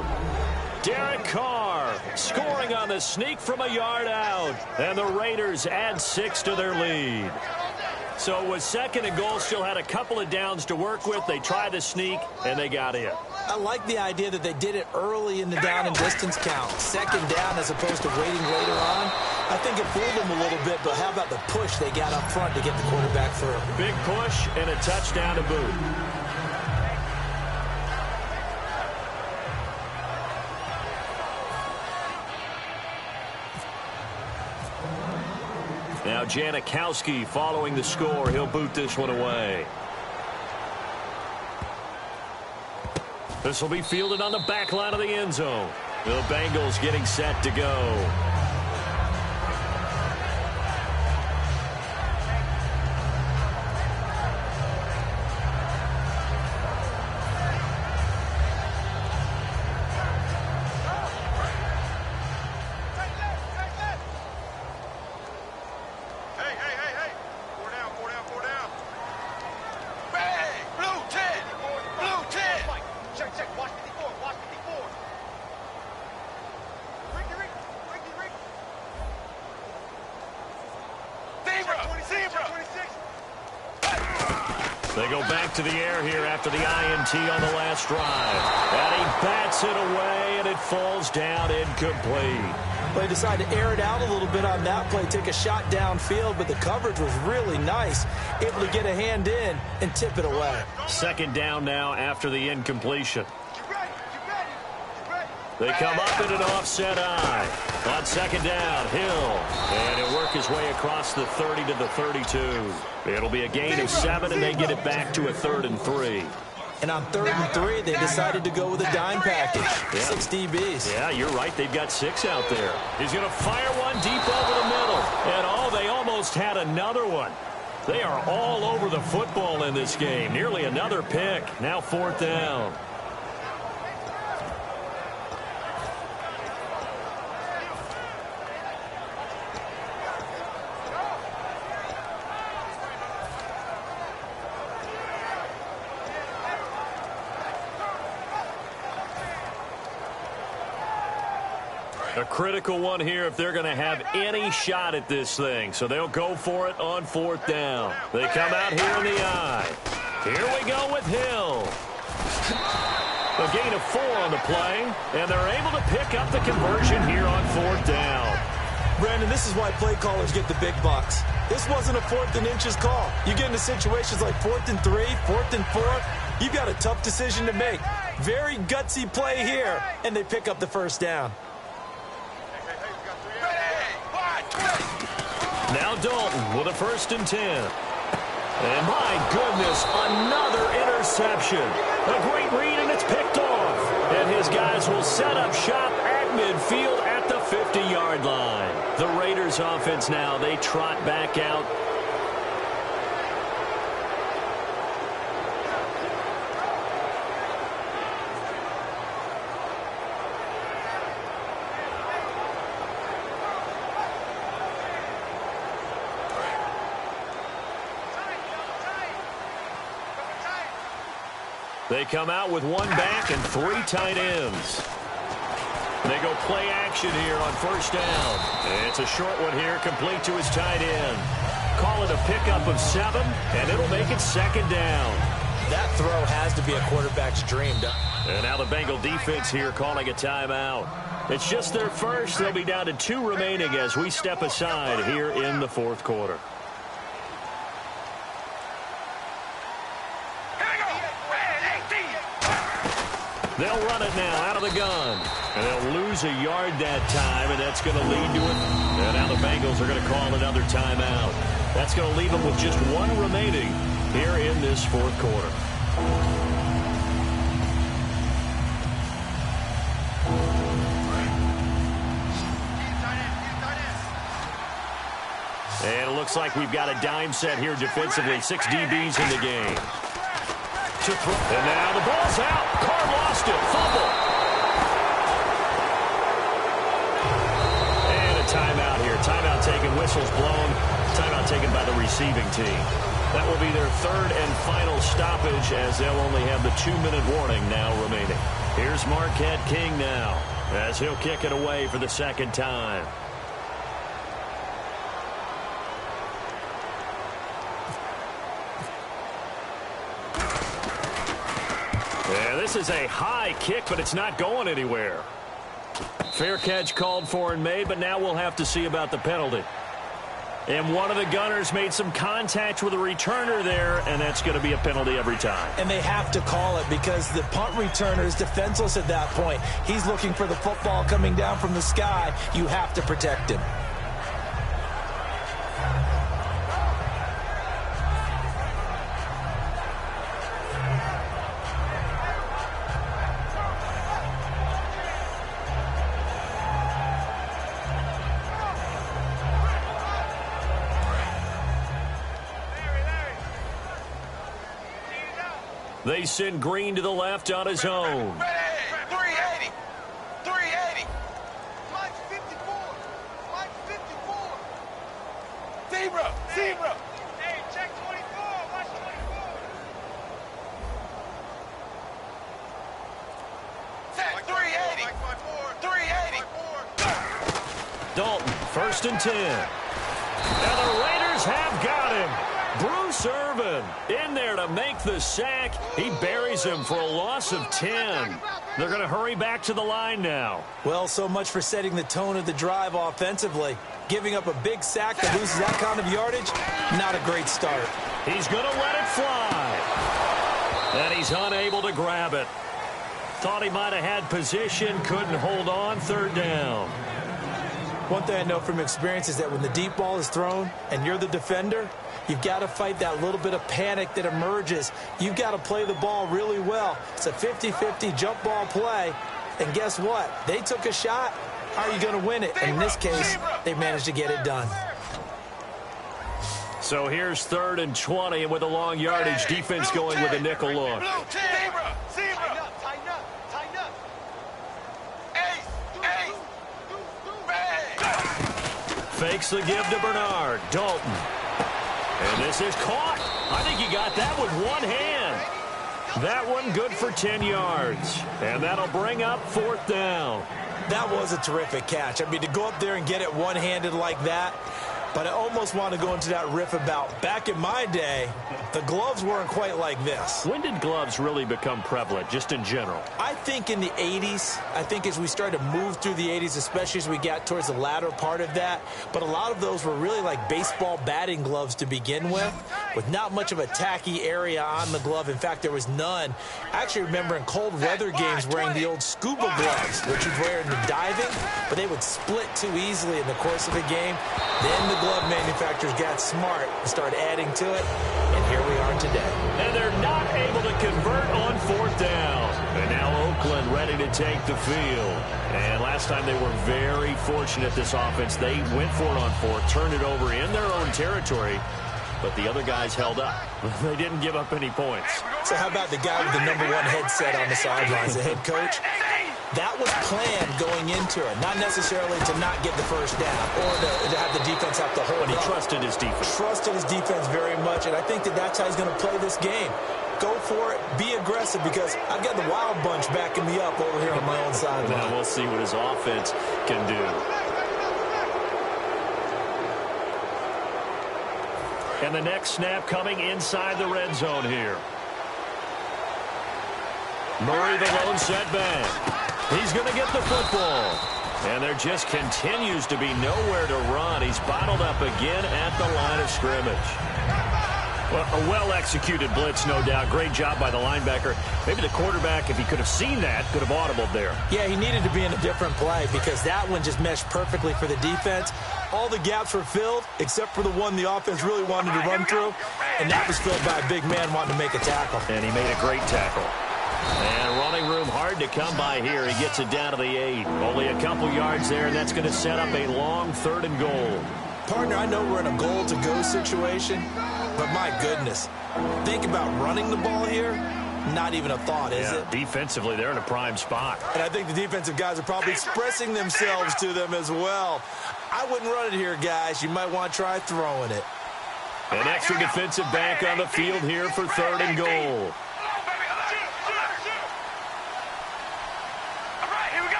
Derek Carr scoring on the sneak from a yard out, and the Raiders add 6 to their lead. So with 2nd and goal, still had a couple of downs to work with. They tried to sneak, and they got in. I like the idea that they did it early in the down and distance count. 2nd down as opposed to waiting later on. I think it fooled them a little bit, but how about the push they got up front to get the quarterback through? Big push and a touchdown to boot. Now Janikowski following the score. He'll boot this one away. This will be fielded on the back line of the end zone. The Bengals getting set to go. They go back to the air here after the INT on the last drive. And he bats it away, and it falls down incomplete. Well, he decided to air it out a little bit on that play, take a shot downfield, but the coverage was really nice. Able to get a hand in and tip it away. 2nd down now after the incompletion. They come up in an offset eye. On 2nd down, Hill. And he'll work his way across the 30 to the 32. It'll be a gain of 7, and they get it back to a 3rd and 3. And on 3rd and 3, they decided to go with a dime package. Yeah. 6 DBs. Yeah, you're right. They've got 6 out there. He's going to fire one deep over the middle. And, they almost had another one. They are all over the football in this game. Nearly another pick. Now 4th down. A critical one here if they're going to have any shot at this thing. So they'll go for it on 4th down. They come out here in the eye. Here we go with Hill. A gain of 4 on the play, and they're able to pick up the conversion here on 4th down. Brandon, this is why play callers get the big bucks. This wasn't a 4th and inches call. You get into situations like 4th and 3, 4th and 4. You've got a tough decision to make. Very gutsy play here, and they pick up the 1st down. Now Dalton with a 1st and 10. And my goodness, another interception. A great read, and it's picked off. And his guys will set up shop at midfield at the 50-yard line. The Raiders offense now, they trot back out. They come out with 1 back and 3 tight ends. They go play action here on 1st down. It's a short one here, complete to his tight end. Call it a pickup of 7, and it'll make it 2nd down. That throw has to be a quarterback's dream. And now the Bengal defense here calling a timeout. It's just their first. They'll be down to 2 remaining as we step aside here in the 4th quarter. They'll run it now out of the gun. And they'll lose a yard that time, and that's going to lead to it. And now the Bengals are going to call another timeout. That's going to leave them with just 1 remaining here in this 4th quarter. And it looks like we've got a dime set here defensively. 6 DBs in the game. And now the ball's out. Carr lost it. Fumble. And a timeout here. Timeout taken. Whistles blown. Timeout taken by the receiving team. That will be their 3rd and final stoppage as they'll only have the 2-minute warning now remaining. Here's Marquette King now as he'll kick it away for the 2nd time. Yeah, this is a high kick, but it's not going anywhere. Fair catch called for and made, but now we'll have to see about the penalty. And one of the gunners made some contact with a returner there, and that's going to be a penalty every time. And they have to call it because the punt returner is defenseless at that point. He's looking for the football coming down from the sky. You have to protect him. They send Green to the left on his own. 380. 380. Mike 54. Mike 54. Zebra. Zebra. Hey, check 24. Watch 24. Set 380. 380. Dalton, 1st and 10. And the Raiders have got him. Bruce Irvin in there to make the sack. He buries him for a loss of 10. They're going to hurry back to the line now. Well, so much for setting the tone of the drive offensively. Giving up a big sack that loses that kind of yardage, not a great start. He's going to let it fly. And he's unable to grab it. Thought he might have had position, couldn't hold on. 3rd down. One thing I know from experience is that when the deep ball is thrown and you're the defender, you've got to fight that little bit of panic that emerges. You've got to play the ball really well. It's a 50-50 jump ball play. And guess what? They took a shot. How are you going to win it? And in this case, they managed to get it done. So here's 3rd and 20, and with a long yardage, defense going with a nickel look. Zebra. Zebra. Tighten up. Tighten up. Ace. Fakes the give to Bernard. Dalton. And this is caught. I think he got that with one hand. That one good for 10 yards. And that'll bring up 4th down. That was a terrific catch. I mean, to go up there and get it one-handed like that, But I almost want to go into that riff about back in my day, the gloves weren't quite like this. When did gloves really become prevalent, just in general? I think in the 80s. I think as we started to move through the 80s, especially as we got towards the latter part of that. But a lot of those were really like baseball batting gloves to begin with not much of a tacky area on the glove. In fact, there was none. I actually remember in cold weather games wearing the old scuba gloves, which you'd wear in the diving, but they would split too easily in the course of a game. Then the glove manufacturers got smart and started adding to it, and here we are today. And they're not able to convert on fourth down. And now Oakland ready to take the field. And last time they were very fortunate, this offense. They went for it on fourth, turned it over in their own territory, but the other guys held up. They didn't give up any points. So how about the guy with the #1 headset on the sidelines, the head coach? That was planned going into it, not necessarily to not get the first down or to have the defense have to hold But he up. trusted his defense. Trusted his defense very much, and I think that's how he's going to play this game. Go for it, be aggressive, because I've got the wild bunch backing me up over here on my own sideline. Now we'll see what his offense can do. And the next snap coming inside the red zone here. Murray, the lone setback. He's going to get the football. And there just continues to be nowhere to run. He's bottled up again at the line of scrimmage. Well, a well-executed blitz, no doubt. Great job by the linebacker. Maybe the quarterback, if he could have seen that, could have audibled there. Yeah, he needed to be in a different play because that one just meshed perfectly for the defense. All the gaps were filled except for the one the offense really wanted to run through, and that was filled by a big man wanting to make a tackle. And he made a great tackle. And running room hard to come by here. He gets it down to the 8. Only a couple yards there, and that's going to set up a long 3rd and goal. Partner, I know we're in a goal-to-go situation, but my goodness, think about running the ball here. Not even a thought, is it? Defensively, they're in a prime spot. And I think the defensive guys are probably expressing themselves to them as well. I wouldn't run it here, guys. You might want to try throwing it. An extra defensive back on the field here for 3rd and goal.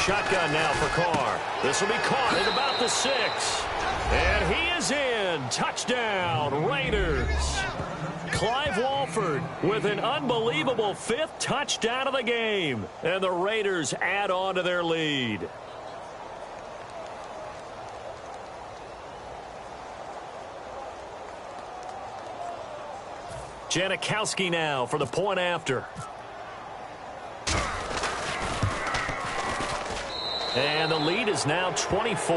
Shotgun now for Carr. This will be caught at about the 6. And he is in. Touchdown, Raiders. Clive Walford with an unbelievable 5th touchdown of the game. And the Raiders add on to their lead. Janikowski now for the point after. And the lead is now 24.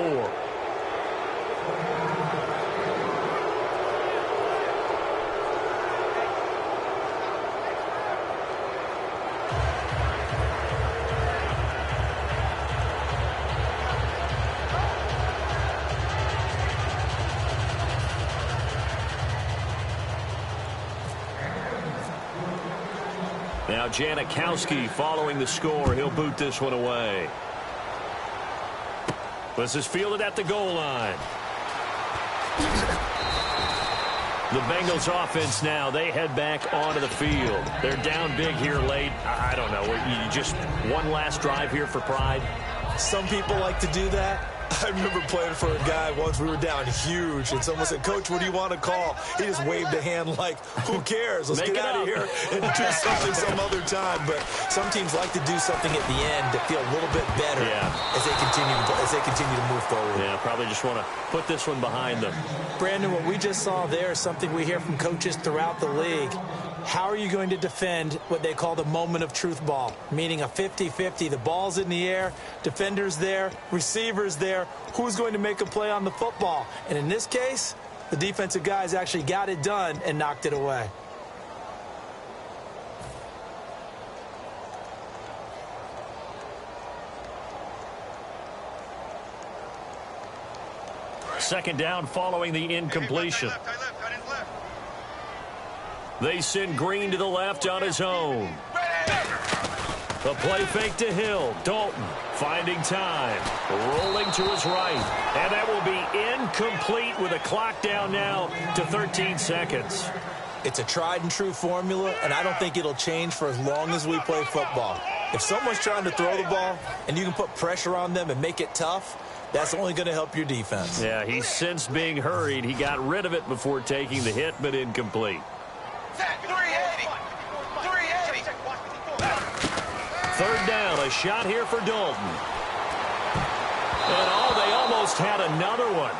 Now Janikowski following the score. He'll boot this one away. This is fielded at the goal line. The Bengals offense now, they head back onto the field. They're down big here late. I don't know. You just one last drive here for pride? Some people like to do that. I remember playing for a guy once. We were down huge, and someone said, "Coach, what do you want to call?" He just waved a hand like, "Who cares? Let's get out of here and do something some other time." But some teams like to do something at the end to feel a little bit better as they continue to move forward. Yeah, probably just want to put this one behind them. Brandon, what we just saw there is something we hear from coaches throughout the league. How are you going to defend what they call the moment of truth ball, meaning a 50-50? The ball's in the air, defenders there, receivers there. Who's going to make a play on the football? And in this case, the defensive guys actually got it done and knocked it away. Second down following the incompletion. They send Green to the left on his own. The play fake to Hill. Dalton finding time. Rolling to his right. And that will be incomplete with a clock down now to 13 seconds. It's a tried and true formula, and I don't think it'll change for as long as we play football. If someone's trying to throw the ball and you can put pressure on them and make it tough, That's only going to help your defense. Yeah, he sensed being hurried. He got rid of it before taking the hit, but incomplete. 380. 380. Third down, a shot here for Dalton. And they almost had another one.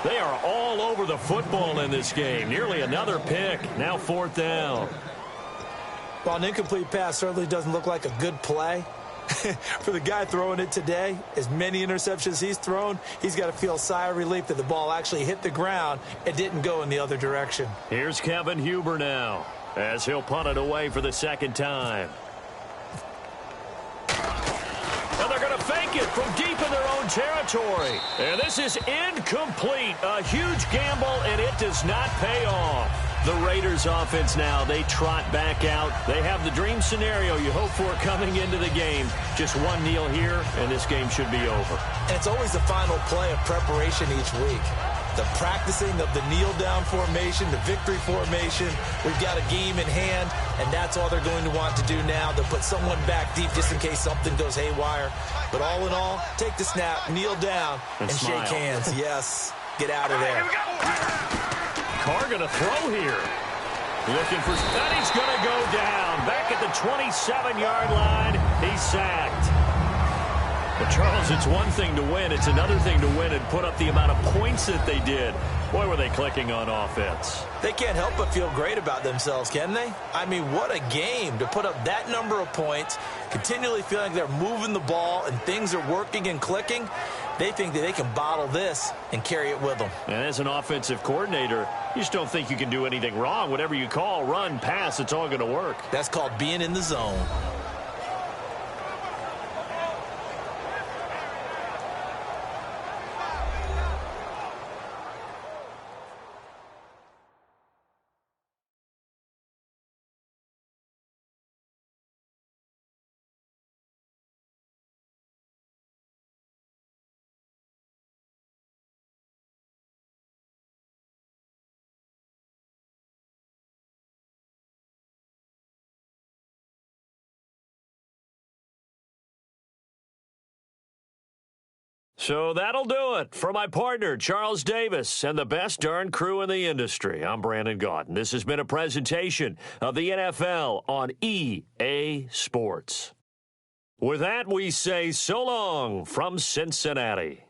They are all over the football in this game. Nearly another pick. Now fourth down. While an incomplete pass certainly doesn't look like a good play, for the guy throwing it today, as many interceptions he's thrown, he's got to feel a sigh of relief that the ball actually hit the ground and didn't go in the other direction. Here's Kevin Huber now, as he'll punt it away for the second time. And they're going to fake it from deep in their own territory. And this is incomplete. A huge gamble, and it does not pay off. The Raiders offense now, they trot back out. They have the dream scenario you hope for coming into the game. Just one kneel here, and this game should be over. And it's always the final play of preparation each week. The practicing of the kneel-down formation, the victory formation. We've got a game in hand, and that's all they're going to want to do now, to put someone back deep just in case something goes haywire. But all in all, take the snap, kneel down, and shake hands. Yes, get out of there. Carr going to throw here. Looking for, and he's going to go down. Back at the 27-yard line, he's sacked. But, Charles, it's one thing to win. It's another thing to win and put up the amount of points that they did. Boy, were they clicking on offense. They can't help but feel great about themselves, can they? I mean, what a game to put up that number of points, continually feeling like they're moving the ball and things are working and clicking. They think that they can bottle this and carry it with them. And as an offensive coordinator, you just don't think you can do anything wrong. Whatever you call, run, pass, it's all going to work. That's called being in the zone. So that'll do it for my partner, Charles Davis, and the best darn crew in the industry. I'm Brandon Gaudin. This has been a presentation of the NFL on EA Sports. With that, we say so long from Cincinnati.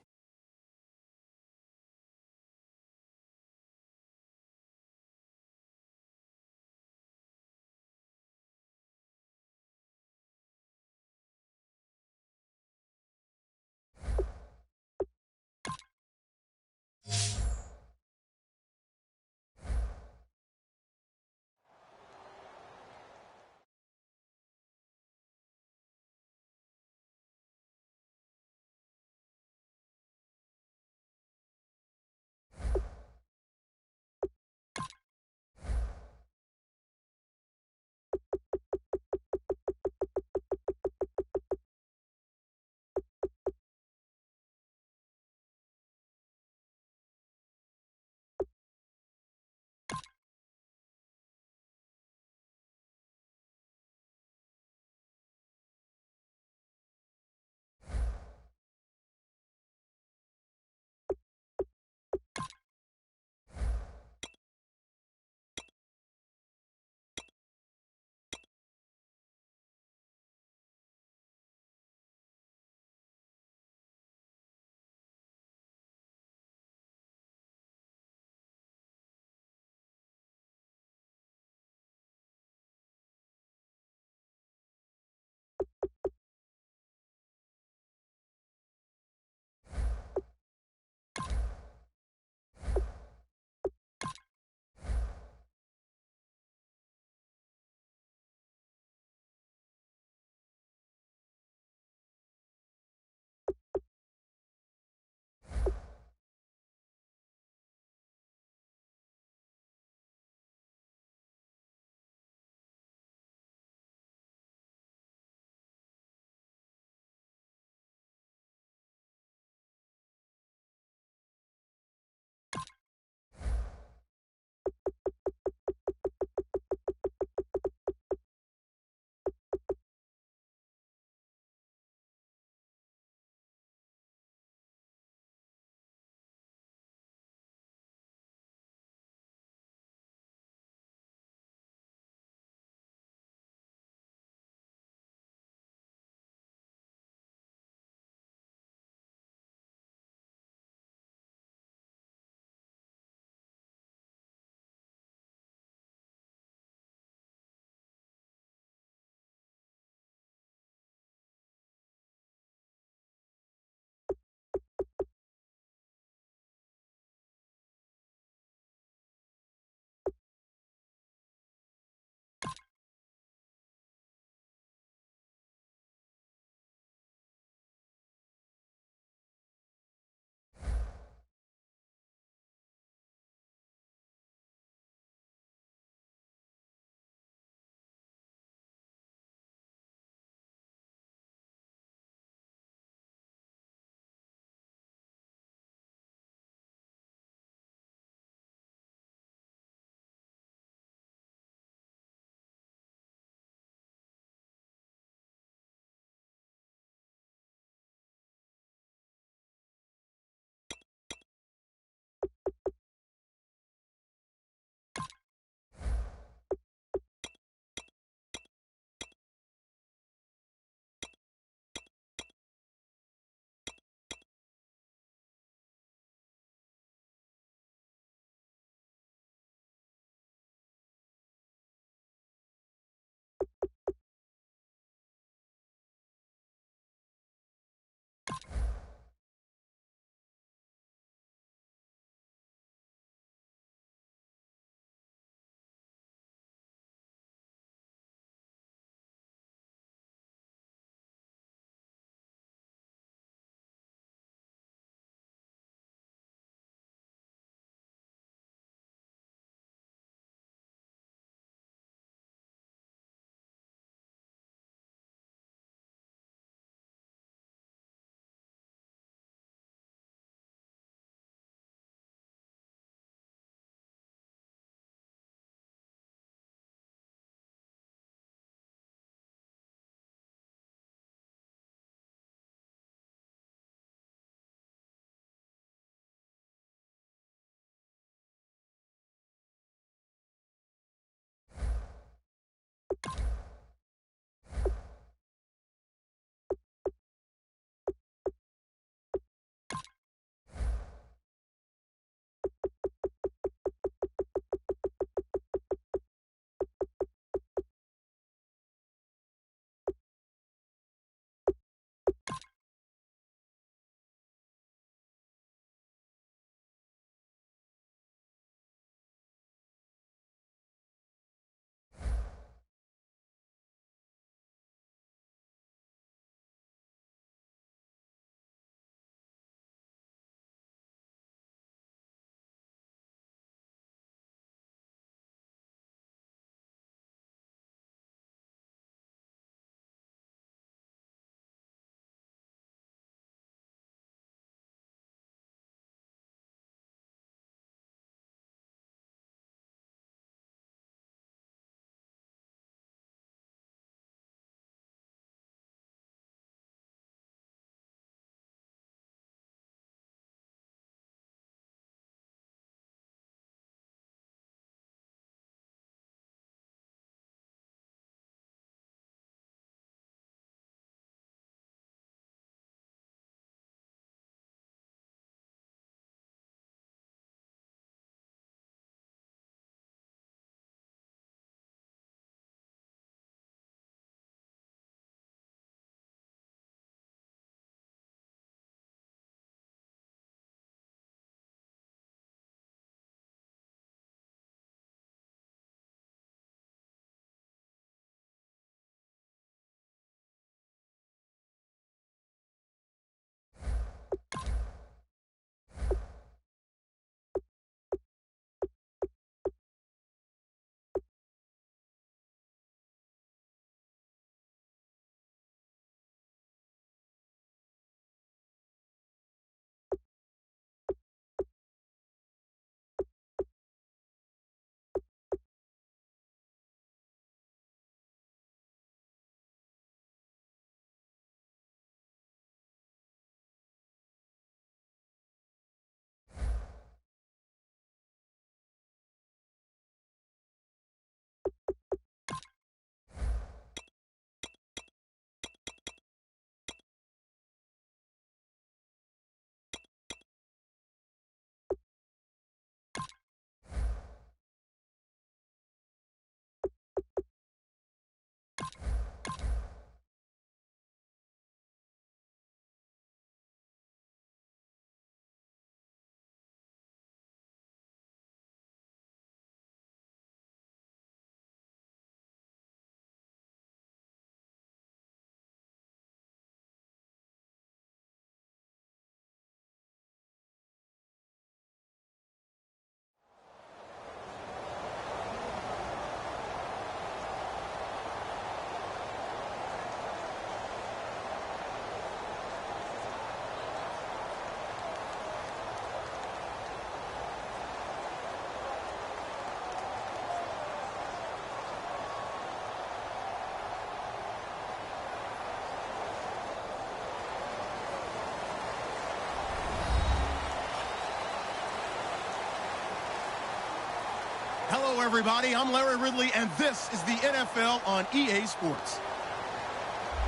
Hello, everybody. I'm Larry Ridley, and this is the NFL on EA Sports.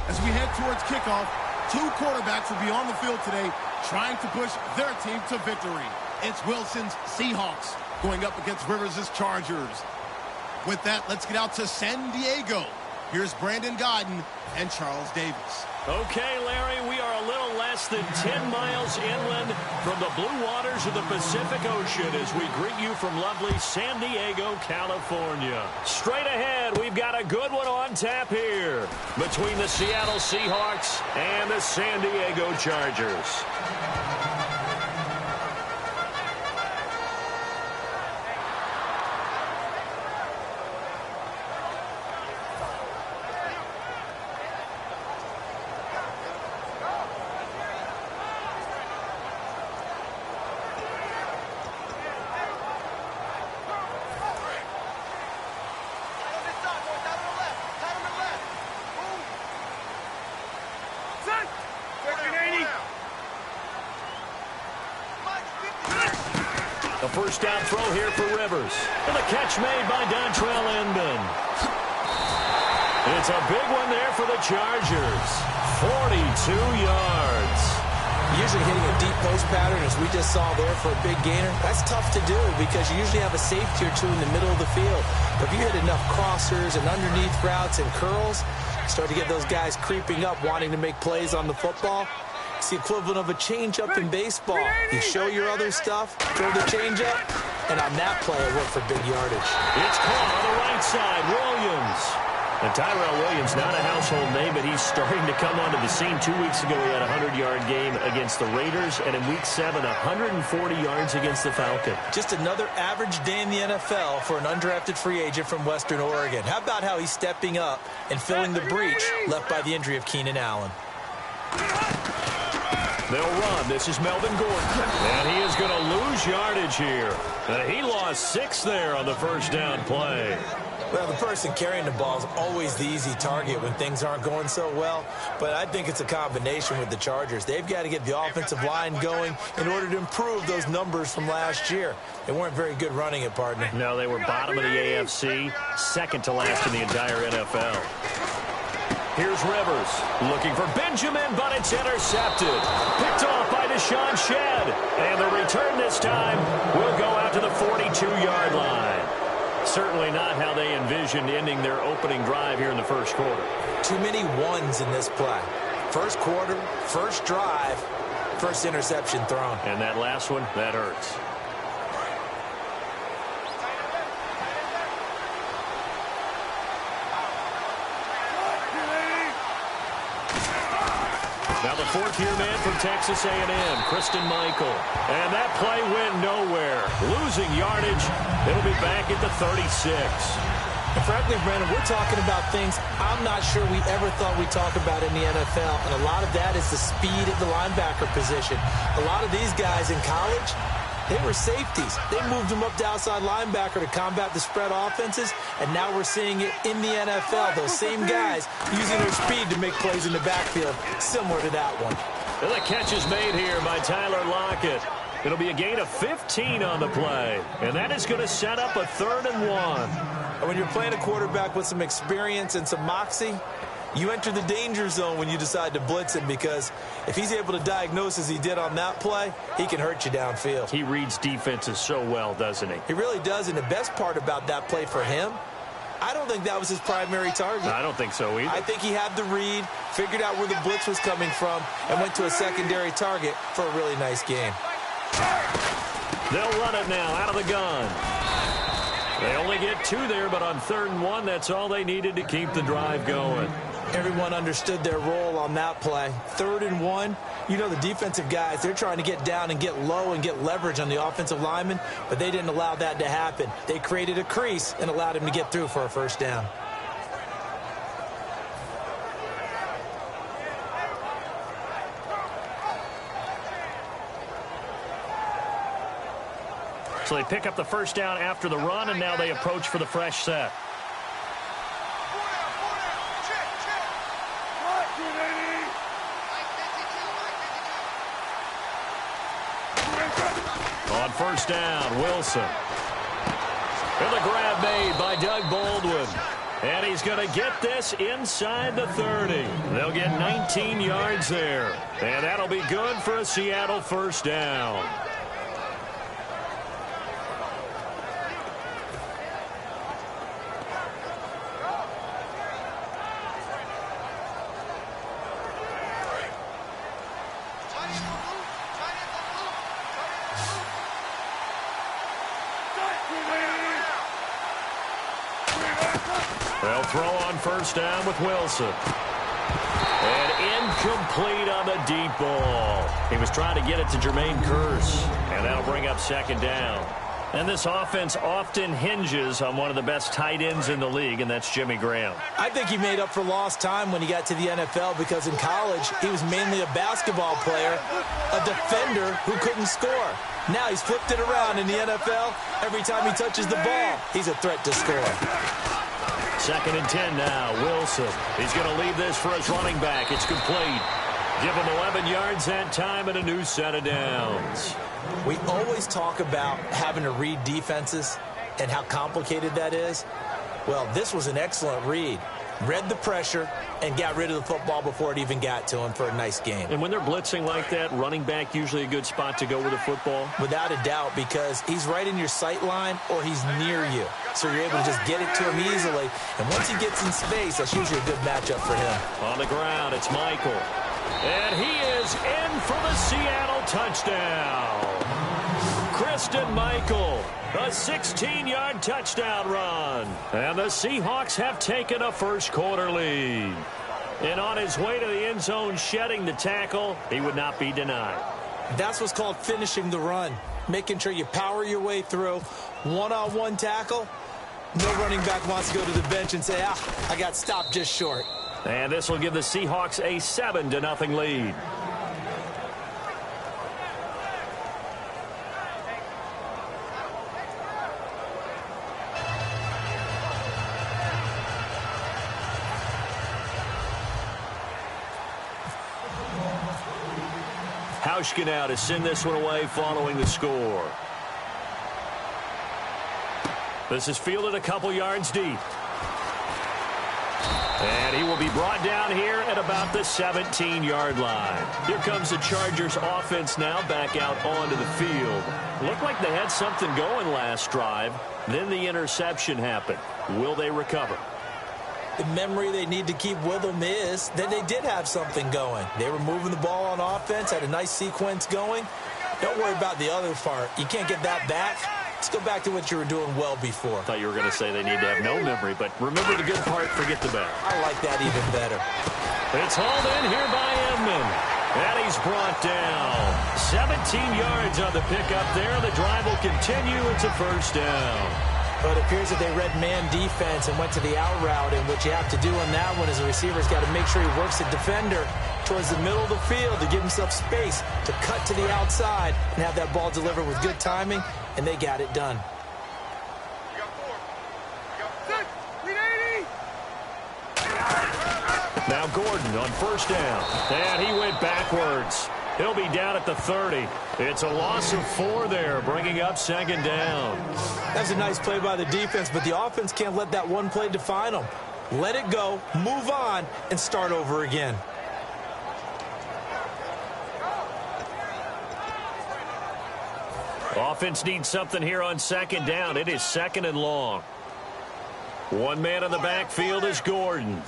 As we head towards kickoff, two quarterbacks will be on the field today trying to push their team to victory. It's Wilson's Seahawks going up against Rivers' Chargers. With that, let's get out to San Diego Here's Brandon Godden and Charles Davis. Okay, Larry, we are a little less than 10 miles inland from the blue waters of the Pacific Ocean as we greet you from lovely San Diego, California. Straight ahead, we've got a good one on tap here between the Seattle Seahawks and the San Diego Chargers. A first down throw here for Rivers. And the catch made by Dontrell Inman. It's a big one there for the Chargers. 42 yards. Usually hitting a deep post pattern, as we just saw there, for a big gainer, that's tough to do because you usually have a safety or two in the middle of the field. But if you hit enough crossers and underneath routes and curls, you start to get those guys creeping up, wanting to make plays on the football. It's the equivalent of a changeup in baseball. You show your other stuff, throw the changeup, and on that play, it worked for big yardage. It's caught on the right side, Williams. And Tyrell Williams, not a household name, but he's starting to come onto the scene. 2 weeks ago, he had a 100-yard game against the Raiders, and in Week 7, 140 yards against the Falcons. Just another average day in the NFL for an undrafted free agent from Western Oregon. How about how he's stepping up and filling the breach left by the injury of Keenan Allen? They'll run. This is Melvin Gordon. And he is going to lose yardage here. He lost 6 there on the first down play. Well, the person carrying the ball is always the easy target when things aren't going so well. But I think it's a combination with the Chargers. They've got to get the offensive line going in order to improve those numbers from last year. They weren't very good running it, partner. No, they were bottom of the AFC, second to last in the entire NFL. Here's Rivers looking for Benjamin, but it's intercepted. Picked off by Deshaun Shedd. And the return this time will go out to the 42-yard line. Certainly not how they envisioned ending their opening drive here in the first quarter. Too many ones in this play. First quarter, first drive, first interception thrown. And that last one, that hurts. Now the fourth-year man from Texas A&M, Christine Michael. And that play went nowhere. Losing yardage. It'll be back at the 36. And frankly, Brandon, we're talking about things I'm not sure we ever thought we'd talk about in the NFL. And a lot of that is the speed at the linebacker position. A lot of these guys in college, they were safeties. They moved them up to outside linebacker to combat the spread offenses, and now we're seeing it in the NFL. Those same guys using their speed to make plays in the backfield, similar to that one. And the catch is made here by Tyler Lockett. It'll be a gain of 15 on the play, and that is going to set up a 3rd and 1. And when you're playing a quarterback with some experience and some moxie, you enter the danger zone when you decide to blitz him, because if he's able to diagnose as he did on that play, he can hurt you downfield. He reads defenses so well, doesn't he? He really does, and the best part about that play for him, I don't think that was his primary target. I don't think so either. I think he had the read, figured out where the blitz was coming from, and went to a secondary target for a really nice game. They'll run it now out of the gun. They only get 2 there, but on 3rd and 1, that's all they needed to keep the drive going. Everyone understood their role on that play. 3rd and 1, you know the defensive guys, they're trying to get down and get low and get leverage on the offensive lineman, but they didn't allow that to happen. They created a crease and allowed him to get through for a first down. So they pick up the first down after the run, and now they approach for the fresh set. On first down, Wilson. And the grab made by Doug Baldwin. And he's going to get this inside the 30. They'll get 19 yards there. And that'll be good for a Seattle first down. They'll throw on first down with Wilson. And incomplete on the deep ball. He was trying to get it to Jermaine Kearse, and that'll bring up second down. And this offense often hinges on one of the best tight ends in the league, and that's Jimmy Graham. I think he made up for lost time when he got to the NFL because in college, he was mainly a basketball player, a defender who couldn't score. Now he's flipped it around in the NFL. Every time he touches the ball, he's a threat to score. 2nd and 10 now. Wilson. He's going to leave this for his running back. It's complete. Give him 11 yards that time and a new set of downs. We always talk about having to read defenses and how complicated that is. Well, this was an excellent read. Read the pressure and got rid of the football before it even got to him for a nice game. And when they're blitzing like that, running back usually a good spot to go with the football? Without a doubt, because he's right in your sight line or he's near you. So you're able to just get it to him easily. And once he gets in space, that's usually a good matchup for him. On the ground, it's Michael. And he is in for the Seattle touchdown. Christian Michael, a 16-yard touchdown run. And the Seahawks have taken a first-quarter lead. And on his way to the end zone, shedding the tackle, he would not be denied. That's what's called finishing the run. Making sure you power your way through. One-on-one tackle. No running back wants to go to the bench and say, I got stopped just short. And this will give the Seahawks a 7-0 lead. Hauschka now to send this one away following the score. This is fielded a couple yards deep. And he will be brought down here at about the 17-yard line. Here comes the Chargers offense now back out onto the field. Looked like they had something going last drive. Then the interception happened. Will they recover? The memory they need to keep with them is that they did have something going. They were moving the ball on offense, had a nice sequence going. Don't worry about the other part. You can't get that back. Let's go back to what you were doing well before. I thought you were going to say they need to have no memory, but remember the good part, forget the bad. I like that even better. It's hauled in here by Edmond. And he's brought down. 17 yards on the pickup there. The drive will continue. It's a first down. But it appears that they read man defense and went to the out route, and what you have to do on that one is the receiver's got to make sure he works the defender towards the middle of the field to give himself space to cut to the outside and have that ball delivered with good timing, and they got it done. Now Gordon on first down, and he went backwards. He'll be down at the 30. It's a loss of 4 there, bringing up second down. That's a nice play by the defense, but the offense can't let that one play define them. Let it go, move on, and start over again. Offense needs something here on second down. It is 2nd and long. One man in the backfield is Gordon.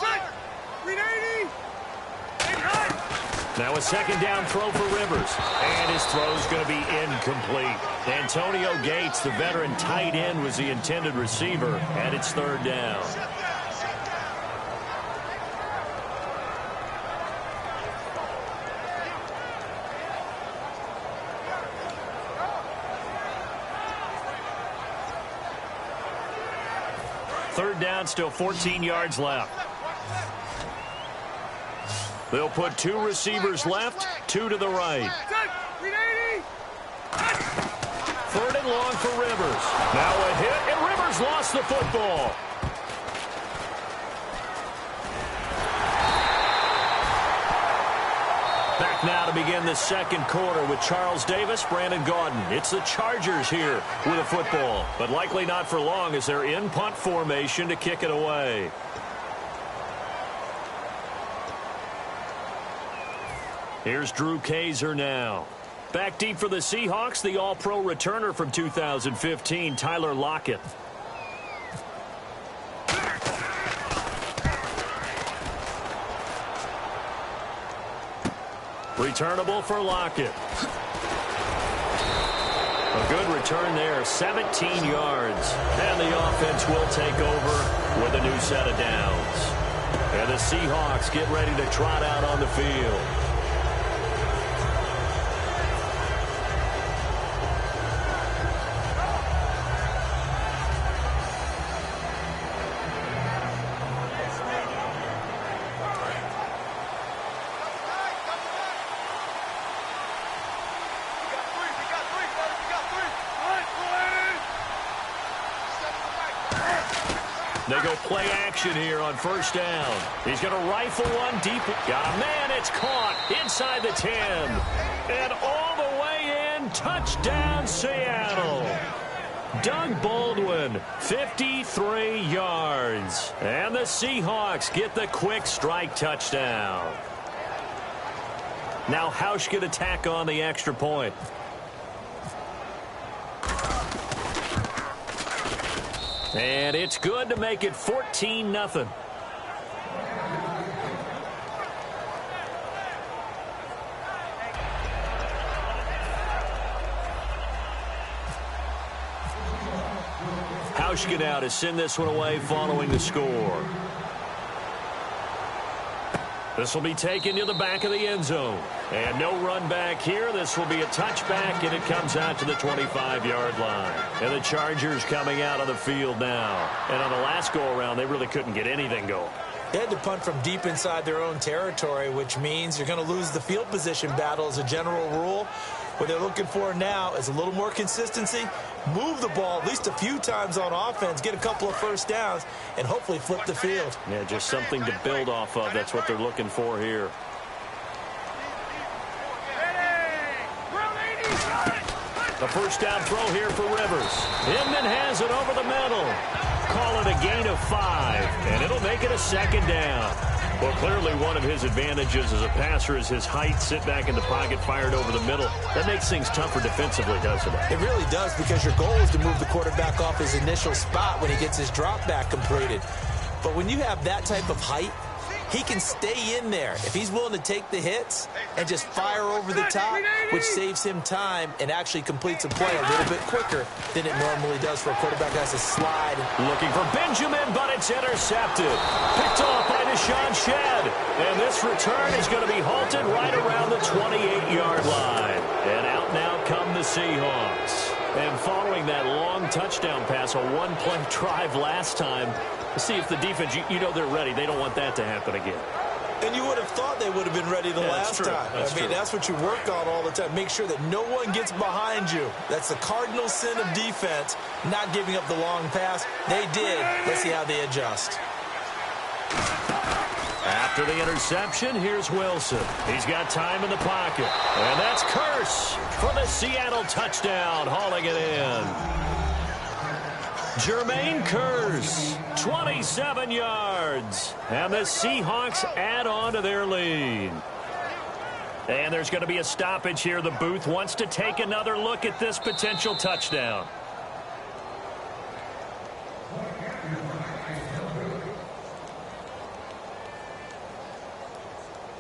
Now a second down throw for Rivers. And his throw's going to be incomplete. Antonio Gates, the veteran tight end, was the intended receiver, and it's 3rd down. Third down, still 14 yards left. They'll put 2 receivers left, 2 to the right. 3rd and long for Rivers. Now a hit, and Rivers lost the football. Back now to begin the second quarter with Charles Davis, Brandon Gaudin. It's the Chargers here with a football, but likely not for long as they're in punt formation to kick it away. Here's Drew Kaiser now. Back deep for the Seahawks, the All-Pro returner from 2015, Tyler Lockett. Returnable for Lockett. A good return there, 17 yards. And the offense will take over with a new set of downs. And the Seahawks get ready to trot out on the field. They go play action here on first down. He's going to rifle one deep. Got a man. It's caught inside the 10. And all the way in. Touchdown, Seattle. Doug Baldwin, 53 yards. And the Seahawks get the quick strike touchdown. Now Hausch can attack on the extra point. And it's good to make it 14-0. Hauschka now to send this one away following the score. This will be taken to the back of the end zone. And no run back here. This will be a touchback, and it comes out to the 25-yard line. And the Chargers coming out on the field now. And on the last go-around, they really couldn't get anything going. They had to punt from deep inside their own territory, which means you're going to lose the field position battle as a general rule. What they're looking for now is a little more consistency, move the ball at least a few times on offense, get a couple of first downs, and hopefully flip the field. Yeah, just something to build off of. That's what they're looking for here. The first down throw here for Rivers. Inman has it over the middle. Call it a gain of 5, and it'll make it a second down. Well, clearly one of his advantages as a passer is his height, sit back in the pocket, fired over the middle. That makes things tougher defensively, doesn't it? It really does, because your goal is to move the quarterback off his initial spot when he gets his drop back completed. But when you have that type of height, he can stay in there if he's willing to take the hits and just fire over the top, which saves him time and actually completes a play a little bit quicker than it normally does for a quarterback that has to slide. Looking for Benjamin, but it's intercepted. Picked off by Deshaun Shedd. And this return is going to be halted right around the 28-yard line. And out now come the Seahawks. And following that long touchdown pass, a one-play drive last time, see if the defense, you know they're ready. They don't want that to happen again. And you would have thought they would have been ready the last time. That's what you work on all the time. Make sure that no one gets behind you. That's the cardinal sin of defense, not giving up the long pass. They did. Let's see how they adjust. After the interception, here's Wilson. He's got time in the pocket. And that's Kearse for the Seattle touchdown, hauling it in. Jermaine Kearse, 27 yards. And the Seahawks add on to their lead. And there's going to be a stoppage here. The booth wants to take another look at this potential touchdown.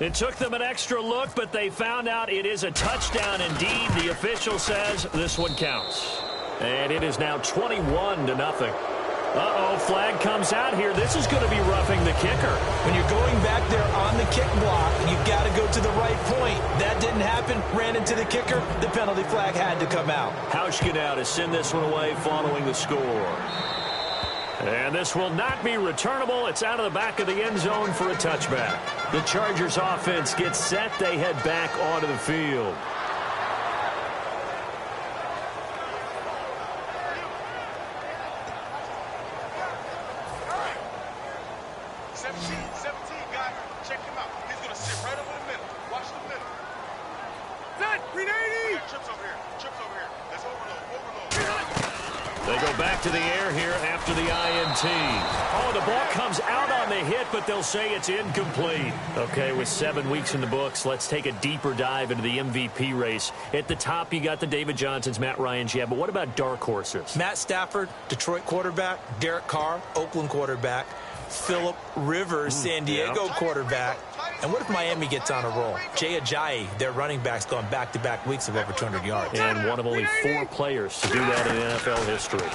It took them an extra look, but they found out it is a touchdown indeed. The official says this one counts. And it is now 21-0. Uh-oh, flag comes out here. This is going to be roughing the kicker. When you're going back there on the kick block, you've got to go to the right point. That didn't happen. Ran into the kicker. The penalty flag had to come out. Hauschka now to send this one away following the score. And this will not be returnable. It's out of the back of the end zone for a touchback. The Chargers offense gets set. They head back onto the field. To the air here after the INT. Oh, the ball comes out on the hit, but they'll say it's incomplete. Okay, with 7 weeks in the books, let's take a deeper dive into the MVP race. At the top, you got the David Johnsons, Matt Ryans, yeah, but what about dark horses? Matt Stafford, Detroit quarterback. Derek Carr, Oakland quarterback. Phillip Rivers, San Diego quarterback. And what if Miami gets on a roll? Jay Ajayi, their running back's gone back-to-back weeks of over 200 yards. And one of only 4 players to do that in NFL history.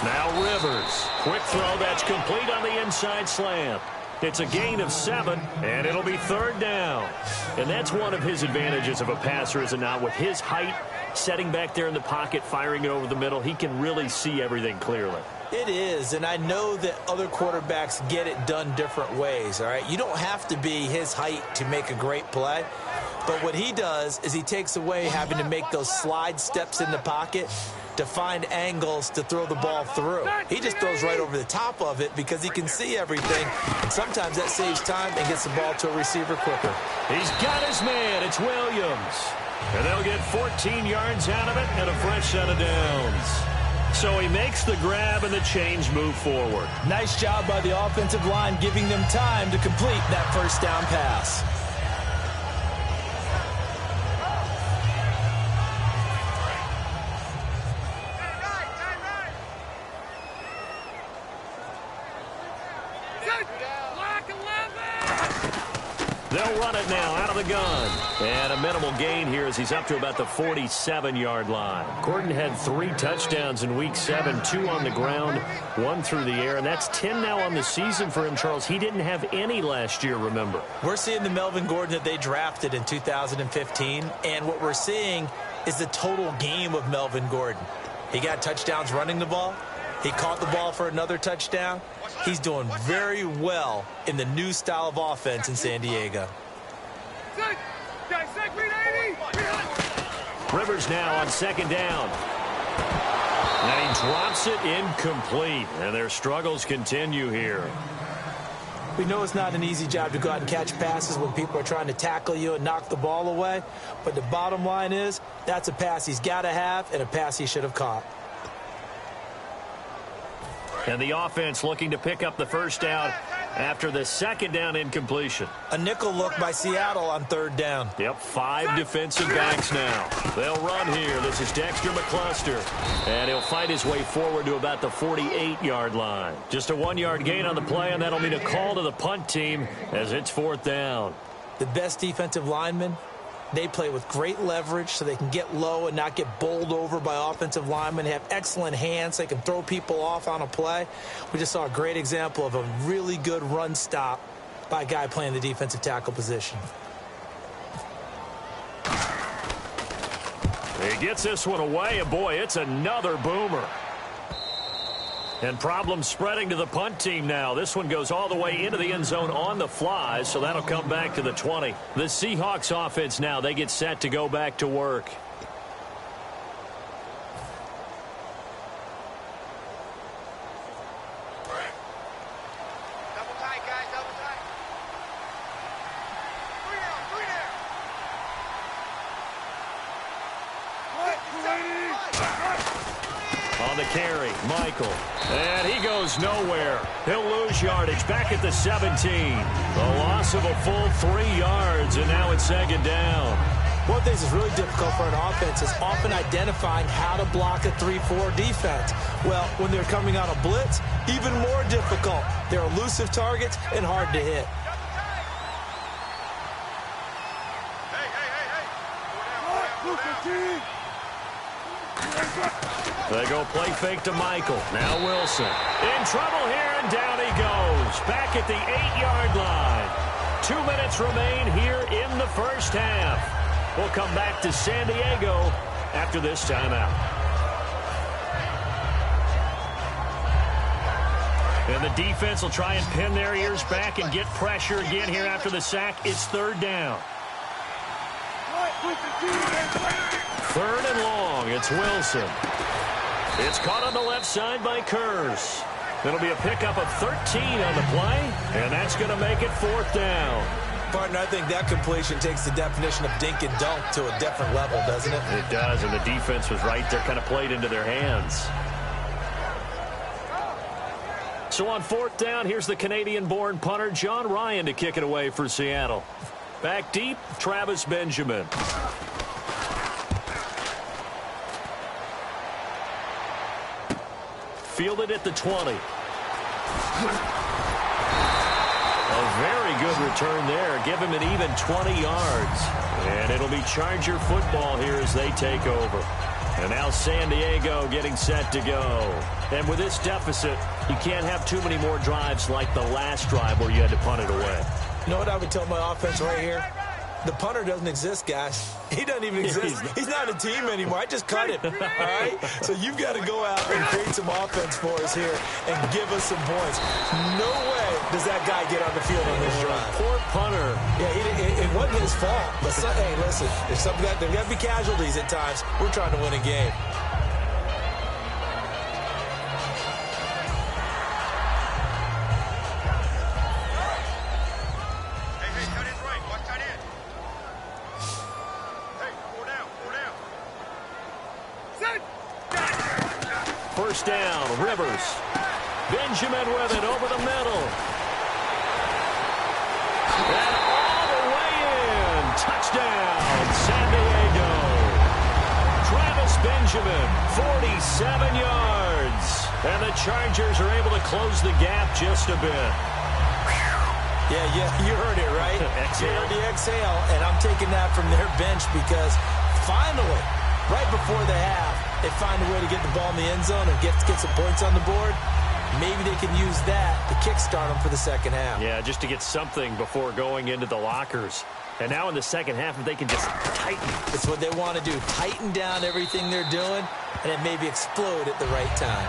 Now Rivers. Quick throw that's complete on the inside slant. It's a gain of 7, and it'll be 3rd down. And that's one of his advantages of a passer, is it not? With his height, setting back there in the pocket, firing it over the middle, he can really see everything clearly. It is, and I know that other quarterbacks get it done different ways, all right? You don't have to be his height to make a great play, but what he does is he takes away having to make those slide steps in the pocket to find angles to throw the ball through. He just throws right over the top of it because he can see everything, and sometimes that saves time and gets the ball to a receiver quicker. He's got his man. It's Williams. And they'll get 14 yards out of it and a fresh set of downs. So he makes the grab and the change move forward. Nice job by the offensive line giving them time to complete that first down pass. They'll run it now out of the gun. And a minimal gain here as he's up to about the 47-yard line. Gordon had 3 touchdowns in Week 7, 2 on the ground, 1 through the air. And that's 10 now on the season for him, Charles. He didn't have any last year, remember. We're seeing the Melvin Gordon that they drafted in 2015. And what we're seeing is the total game of Melvin Gordon. He got touchdowns running the ball. He caught the ball for another touchdown. He's doing very well in the new style of offense in San Diego. Rivers now on 2nd down. And he drops it incomplete. And their struggles continue here. We know it's not an easy job to go out and catch passes when people are trying to tackle you and knock the ball away. But the bottom line is that's a pass he's got to have and a pass he should have caught. And the offense looking to pick up the first down after the 2nd down incompletion. A nickel look by Seattle on 3rd down. Yep, 5 defensive backs now. They'll run here. This is Dexter McCluster. And he'll fight his way forward to about the 48-yard line. Just a 1-yard gain on the play, and that'll mean a call to the punt team as it's 4th down. The best defensive linemen, they play with great leverage so they can get low and not get bowled over by offensive linemen. They have excellent hands. They can throw people off on a play. We just saw a great example of a really good run stop by a guy playing the defensive tackle position. He gets this one away, and boy, it's another boomer. And problems spreading to the punt team now. This one goes all the way into the end zone on the fly, so that'll come back to the 20. The Seahawks offense now, they get set to go back to work. Double tight, guys, double tight. 3 there. On the carry, Michael. And he goes nowhere. He'll lose yardage back at the 17. A loss of a full 3 yards, and now it's 2nd down. One of the things that's really difficult for an offense is often identifying how to block a 3-4 defense. Well, when they're coming on a blitz, even more difficult. They're elusive targets and hard to hit. They go play fake to Michael. Now Wilson. In trouble here, and down he goes. Back at the 8-yard line. 2 minutes remain here in the first half. We'll come back to San Diego after this timeout. And the defense will try and pin their ears back and get pressure again here after the sack. It's 3rd down. 3rd and long. It's Wilson. It's caught on the left side by Kurz. It'll be a pickup of 13 on the play, and that's going to make it 4th down. Partner, I think that completion takes the definition of dink and dunk to a different level, doesn't it? It does, and the defense was right there, kind of played into their hands. So on 4th down, here's the Canadian-born punter, John Ryan, to kick it away for Seattle. Back deep, Travis Benjamin. Fielded at the 20. A very good return there. Give him an even 20 yards. And it'll be Charger football here as they take over. And now San Diego getting set to go. And with this deficit, you can't have too many more drives like the last drive where you had to punt it away. You know what I would tell my offense right here? The punter doesn't exist, guys. He doesn't even exist. He's not a team anymore. I just cut him, all right? So you've got to go out and create some offense for us here and give us some points. No way does that guy get on the field on this drive. Poor punter. Yeah, it wasn't his fault. But hey, listen, there's got to be casualties at times. We're trying to win a game. First down, Rivers. Benjamin with it over the middle. And all the way in. Touchdown, San Diego. Travis Benjamin, 47 yards. And the Chargers are able to close the gap just a bit. Yeah, you heard it, right? Exhale. You heard the exhale, and I'm taking that from their bench because finally, right before the half, they find a way to get the ball in the end zone and get some points on the board. Maybe they can use that to kickstart them for the second half. Yeah, just to get something before going into the lockers. And now in the second half, if they can just tighten. It's what they want to do. Tighten down everything they're doing, and then maybe explode at the right time.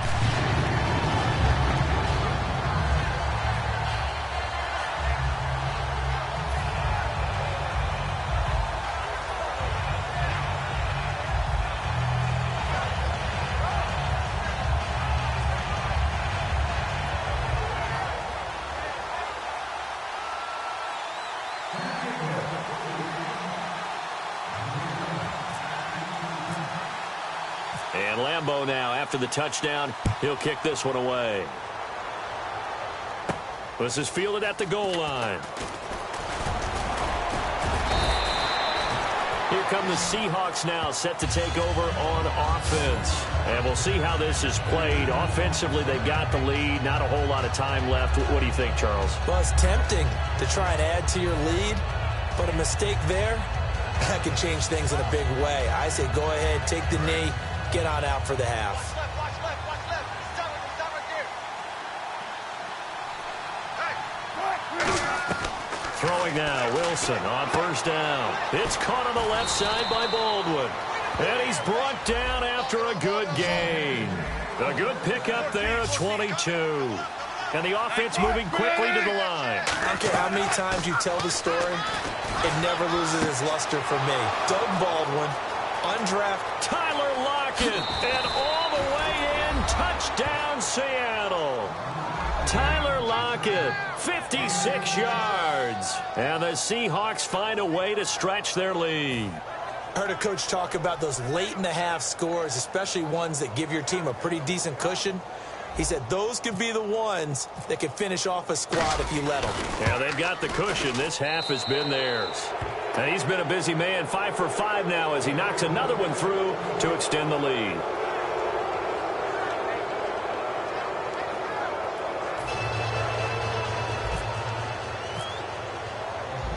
And Lambeau now, after the touchdown, he'll kick this one away. This is fielded at the goal line. Here come the Seahawks now, set to take over on offense. And we'll see how this is played. Offensively, they've got the lead. Not a whole lot of time left. What do you think, Charles? Well, it's tempting to try and add to your lead, but a mistake there, that could change things in a big way. I say go ahead, take the knee, get on out for the half. Throwing now, Wilson on first down. It's caught on the left side by Baldwin. And he's brought down after a good gain. A good pickup there at 22. And the offense moving quickly to the line. I don't care how many times you tell the story, it never loses its luster for me. Doug Baldwin, undrafted. Tyler Lockett, and all the way in, touchdown Seattle. Tyler Lockett, 56 yards. And the Seahawks find a way to stretch their lead. I heard a coach talk about those late-in-the-half scores, especially ones that give your team a pretty decent cushion. He said those could be the ones that can finish off a squad if you let them. Yeah, they've got the cushion. This half has been theirs. And he's been a busy man, 5 for 5 now as he knocks another one through to extend the lead.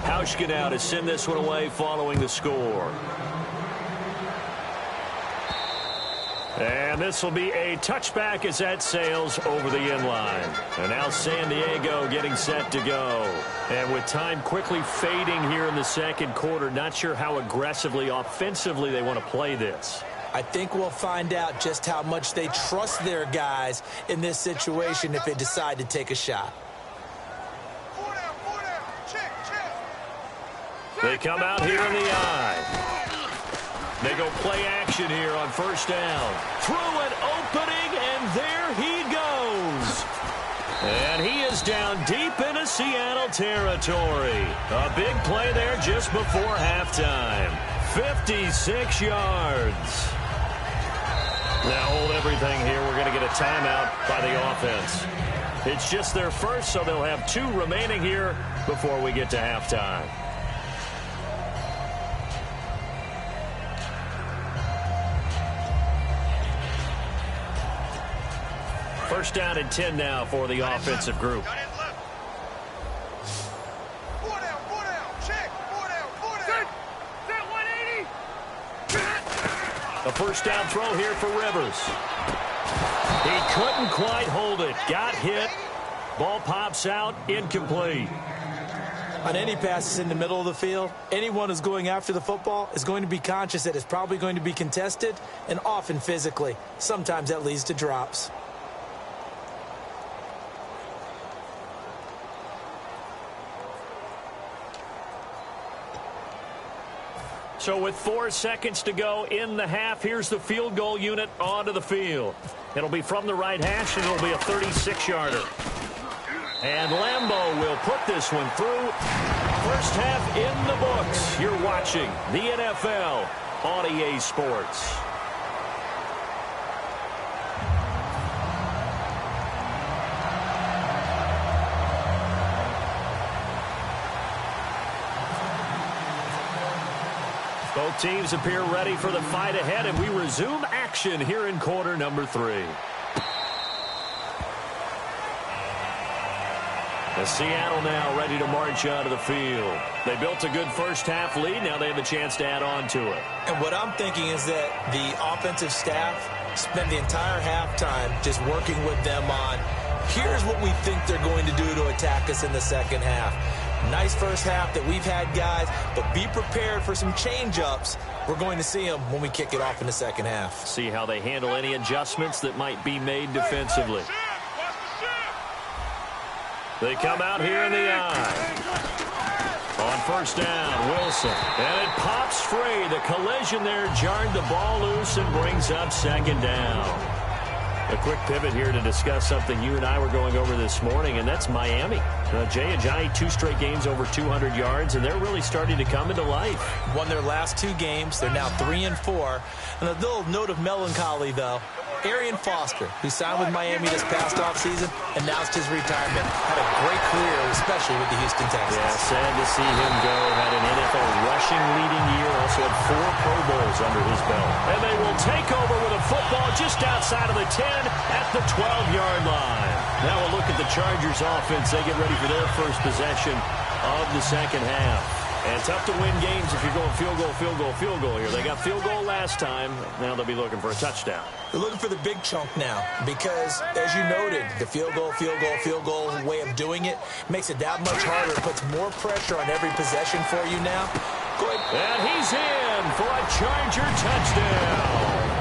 Hauschka now to send this one away following the score. And this will be a touchback as that sails over the inline. And now San Diego getting set to go. And with time quickly fading here in the second quarter, not sure how aggressively, offensively they want to play this. I think we'll find out just how much they trust their guys in this situation if they decide to take a shot. They come out here in the eye. They go play action here on first down. Through an opening, and there he goes. And he is down deep into Seattle territory. A big play there just before halftime. 56 yards. Now hold everything here. We're going to get a timeout by the offense. It's just their first, so they'll have 2 remaining here before we get to halftime. First down and 10 now for the offensive group. A first down throw here for Rivers. He couldn't quite hold it. Got hit. Ball pops out. Incomplete. On any passes in the middle of the field, anyone who's going after the football is going to be conscious that it's probably going to be contested, and often physically. Sometimes that leads to drops. So with 4 seconds to go in the half, here's the field goal unit onto the field. It'll be from the right hash, and it'll be a 36-yarder. And Lambeau will put this one through. First half in the books. You're watching the NFL on EA Sports. Both teams appear ready for the fight ahead, and we resume action here in quarter number 3. The Seattle now ready to march out of the field. They built a good first half lead. Now they have a chance to add on to it. And what I'm thinking is that the offensive staff spend the entire halftime just working with them on, here's what we think they're going to do to attack us in the second half. Nice first half that we've had, guys, but be prepared for some change-ups. We're going to see them when we kick it off in the second half. See how they handle any adjustments that might be made defensively. They come out here in the eye. On first down, Wilson. And it pops free. The collision there jarred the ball loose and brings up second down. A quick pivot here to discuss something you and I were going over this morning, and that's Miami. Jay Ajayi, 2 straight games over 200 yards, and they're really starting to come into life. Won their last 2 games. They're now 3-4. And a little note of melancholy, though. Arian Foster, who signed with Miami this past offseason, announced his retirement. Had a great career, especially with the Houston Texans. Yeah, sad to see him go. Had an NFL rushing leading year. Also had 4 Pro Bowls under his belt. And they will take over with a football just outside of the 10 at the 12-yard line. Now a look at the Chargers offense. They get ready for their first possession of the second half. And tough to win games if you're going field goal, field goal, field goal here. They got field goal last time. Now they'll be looking for a touchdown. They're looking for the big chunk now because, as you noted, the field goal way of doing it makes it that much harder. It puts more pressure on every possession for you now. Go ahead. And he's in for a Charger touchdown.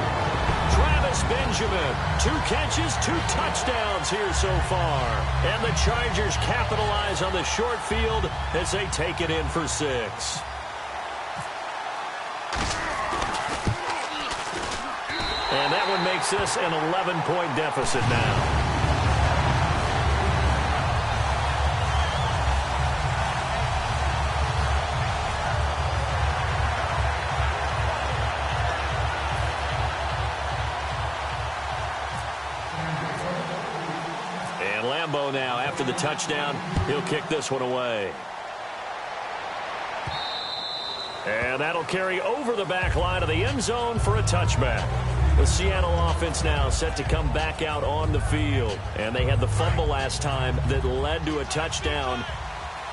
Travis Benjamin, 2 catches, 2 touchdowns here so far. And the Chargers capitalize on the short field as they take it in for 6. And that one makes this an 11-point deficit now. And Lambeau now, after the touchdown, he'll kick this one away. And that'll carry over the back line of the end zone for a touchback. The Seattle offense now set to come back out on the field. And they had the fumble last time that led to a touchdown.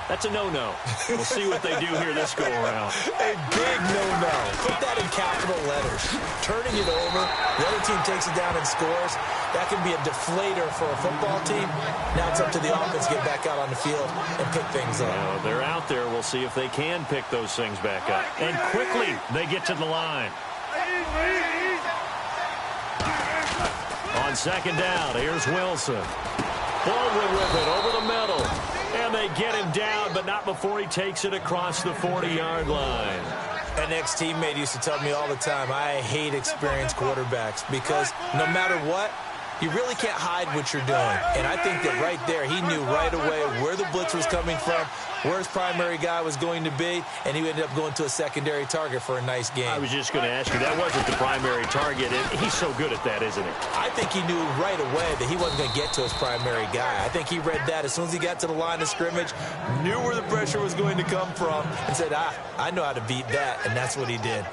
That's a no-no. We'll see what they do here this go-around. A big no-no. Put that in capital letters. Turning it over, the other team takes it down and scores. That can be a deflator for a football team. Now it's up to the offense to get back out on the field and pick things up. Well, they're out there. We'll see if they can pick those things back up. And quickly, they get to the line. On second down, here's Wilson. Baldwin with it over the middle. And they get him down, but not before he takes it across the 40-yard line. An ex-teammate used to tell me all the time, I hate experienced quarterbacks because no matter what, you really can't hide what you're doing. And I think that right there, he knew right away where the blitz was coming from, where his primary guy was going to be, and he ended up going to a secondary target for a nice game. I was just going to ask you, that wasn't the primary target, and he's so good at that, isn't he? I think he knew right away that he wasn't going to get to his primary guy. I think he read that as soon as he got to the line of scrimmage, knew where the pressure was going to come from, and said, I know how to beat that, and that's what he did.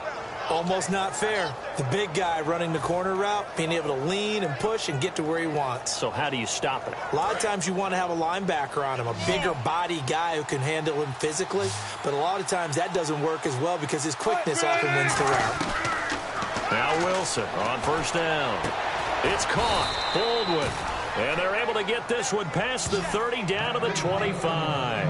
Almost not fair. The big guy running the corner route, being able to lean and push and get to where he wants. So how do you stop it? A lot of times you want to have a linebacker on him, a bigger body guy who can handle him physically. But a lot of times that doesn't work as well because his quickness often wins the route. Now Wilson on first down. It's caught. Baldwin. And they're able to get this one past the 30 down to the 25.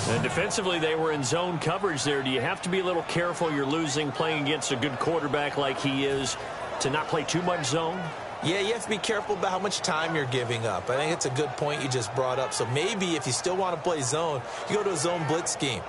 And defensively, they were in zone coverage there. Do you have to be a little careful? You're losing playing against a good quarterback like he is to not play too much zone? Yeah, you have to be careful about how much time you're giving up. I think it's a good point you just brought up. So maybe if you still want to play zone, you go to a zone blitz scheme.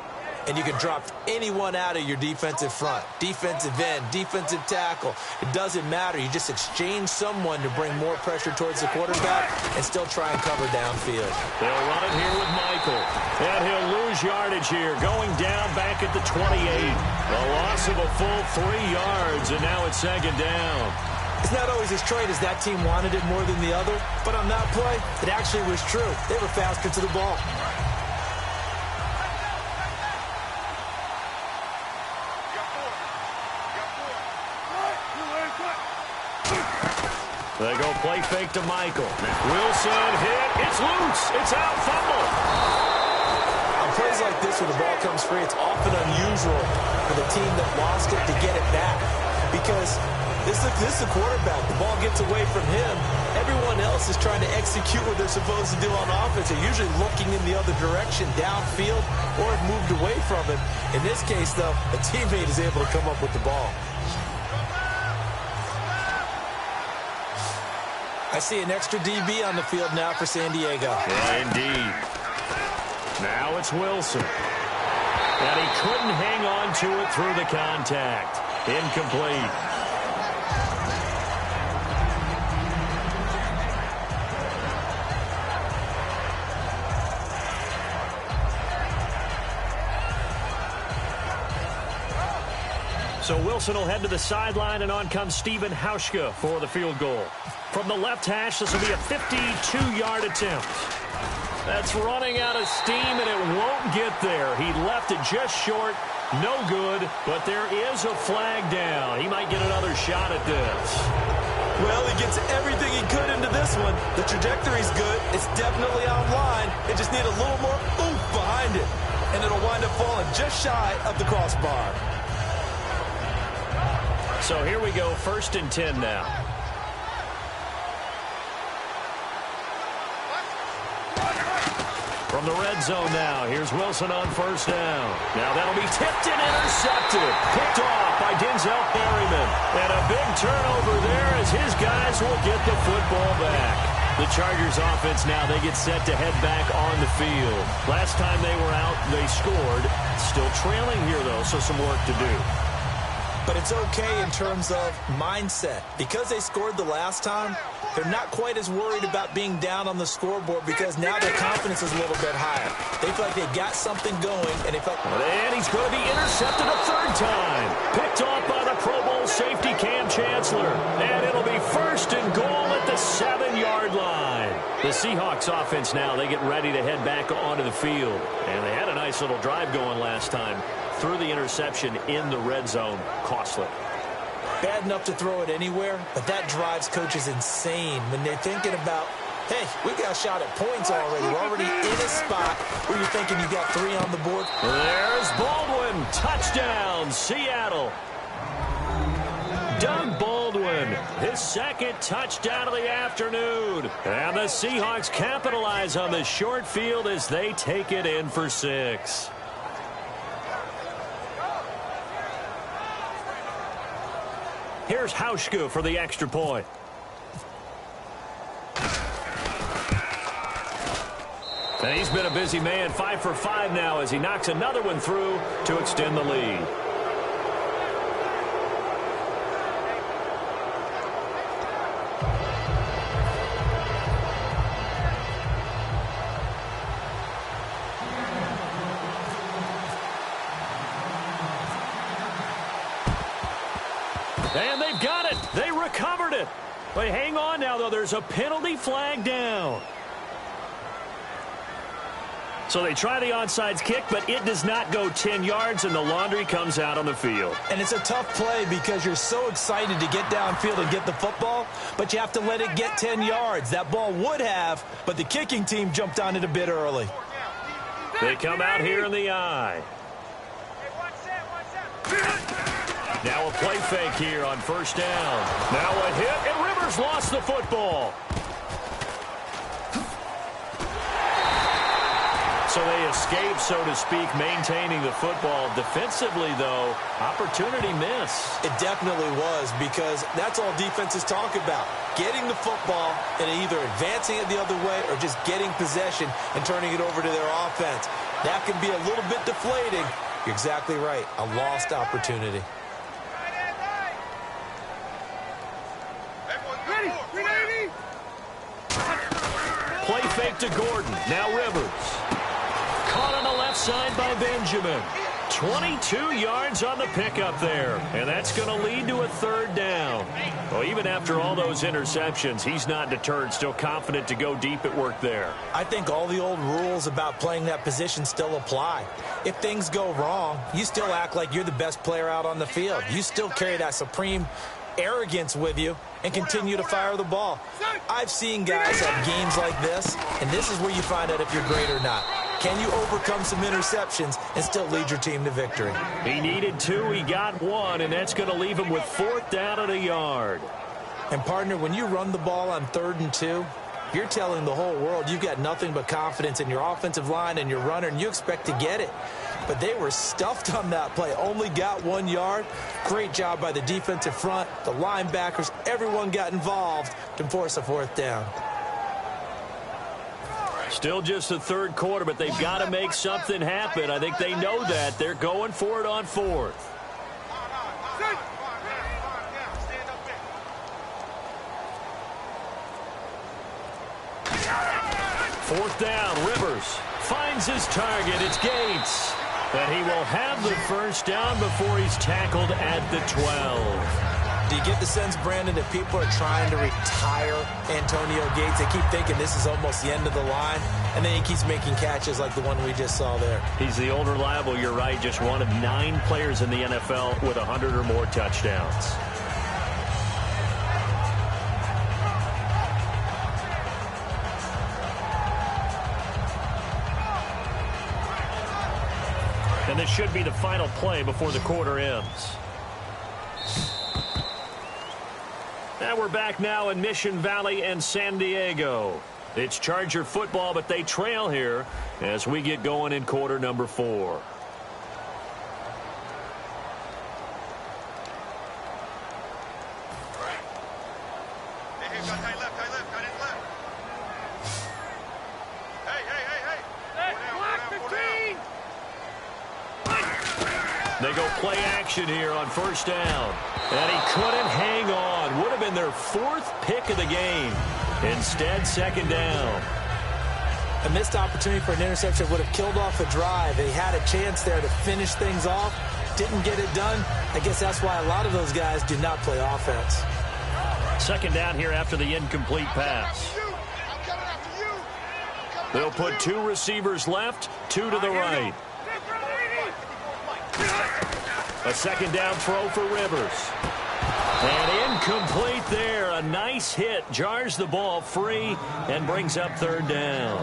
And you can drop anyone out of your defensive front, defensive end, defensive tackle. It doesn't matter. You just exchange someone to bring more pressure towards the quarterback and still try and cover downfield. They'll run it here with Michael. And he'll lose yardage here, going down back at the 28. A loss of a full 3 yards, and now it's second down. It's not always as straight as that team wanted it more than the other, but on that play, it actually was true. They were faster to the ball. They go play fake to Michael. Wilson hit. It's loose. It's out. Fumble. On plays like this where the ball comes free, it's often unusual for the team that lost it to get it back. Because this is the quarterback. The ball gets away from him. Everyone else is trying to execute what they're supposed to do on offense. They're usually looking in the other direction, downfield, or have moved away from him. In this case, though, a teammate is able to come up with the ball. I see an extra DB on the field now for San Diego. Yeah, indeed. Now it's Wilson. And he couldn't hang on to it through the contact. Incomplete. So Wilson will head to the sideline, and on comes Steven Hauschka for the field goal. From the left hash, this will be a 52-yard attempt. That's running out of steam, and it won't get there. He left it just short. No good, but there is a flag down. He might get another shot at this. Well, he gets everything he could into this one. The trajectory's good. It's definitely online. They just need a little more oomph behind it, and it'll wind up falling just shy of the crossbar. So here we go, 1st and 10 now. From the red zone now, here's Wilson on first down. Now that'll be tipped and intercepted. Picked off by Denzel Perryman. And a big turnover there as his guys will get the football back. The Chargers offense now, they get set to head back on the field. Last time they were out, they scored. Still trailing here, though, so some work to do. But it's okay in terms of mindset. Because they scored the last time, they're not quite as worried about being down on the scoreboard because now their confidence is a little bit higher. They feel like they've got something going, and they felt... And he's going to be intercepted a 3rd time. Picked off by the Pro Bowl safety Cam Chancellor. And it'll be 1st and goal at the 7-yard line. The Seahawks offense now, they get ready to head back onto the field. And they had a nice little drive going last time. Through the interception in the red zone, costly. Bad enough to throw it anywhere, but that drives coaches insane when they're thinking about, hey, we got a shot at points already. We're already in a spot where you're thinking you got 3 on the board. There's Baldwin. Touchdown, Seattle. Doug Baldwin, his 2nd touchdown of the afternoon. And the Seahawks capitalize on the short field as they take it in for 6. Here's Hauschka for the extra point. And he's been a busy man, 5 for 5 now as he knocks another one through to extend the lead. And they've got it. They recovered it. But hang on now, though. There's a penalty flag down. So they try the onside kick, but it does not go 10 yards, and the laundry comes out on the field. And it's a tough play because you're so excited to get downfield and get the football, but you have to let it get 10 yards. That ball would have, but the kicking team jumped on it a bit early. They come out here in the eye. Now a play fake here on first down. Now a hit, and Rivers lost the football. So they escape, so to speak, maintaining the football. Defensively, though, opportunity miss. It definitely was, because that's all defenses talk about. Getting the football and either advancing it the other way or just getting possession and turning it over to their offense. That can be a little bit deflating. You're exactly right. A lost opportunity. Play fake to Gordon. Now Rivers. Caught on the left side by Benjamin. 22 yards on the pickup there. And that's going to lead to a third down. Well, even after all those interceptions, he's not deterred, still confident to go deep at work there. I think all the old rules about playing that position still apply. If things go wrong, you still act like you're the best player out on the field. You still carry that supreme arrogance with you and continue to fire the ball. I've seen guys have games like this, and this is where you find out if you're great or not. Can you overcome some interceptions and still lead your team to victory? He needed 2, he got 1, and that's going to leave him with 4th down and a yard. And, partner, when you run the ball on 3rd and 2, you're telling the whole world you've got nothing but confidence in your offensive line and your runner, and you expect to get it. But they were stuffed on that play, only got 1 yard. Great job by the defensive front, the linebackers, everyone got involved to force a 4th down. Still just the third quarter, but they've got to make something happen. I think they know that. They're going for it on 4th. Fourth down, Rivers finds his target. It's Gates. But he will have the first down before he's tackled at the 12. Do you get the sense, Brandon, that people are trying to retire Antonio Gates? They keep thinking this is almost the end of the line, and then he keeps making catches like the one we just saw there. He's the old reliable, you're right, just one of 9 players in the NFL with 100 or more touchdowns. And this should be the final play before the quarter ends. And we're back now in Mission Valley and San Diego. It's Charger football, but they trail here as we get going in quarter number 4. They go play action here on first down. And he couldn't hang on. Would have been their 4th pick of the game. Instead, second down. A missed opportunity for an interception would have killed off the drive. They had a chance there to finish things off. Didn't get it done. I guess that's why a lot of those guys do not play offense. Second down here after the incomplete pass. They'll put 2 receivers left, 2 to the right. A second down throw for Rivers. And incomplete there. A nice hit. Jars the ball free and brings up third down.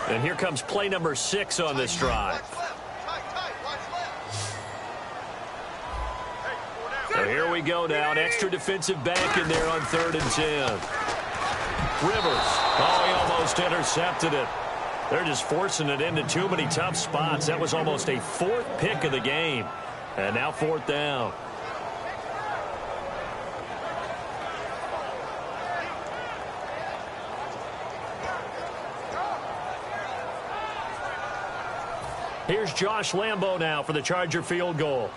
And here comes play number 6 on this drive. So here we go now. An extra defensive back in there on 3rd and 10. Rivers. Oh, he almost intercepted it. They're just forcing it into too many tough spots. That was almost a 4th pick of the game. And now 4th down. Here's Josh Lambo now for the Charger field goal.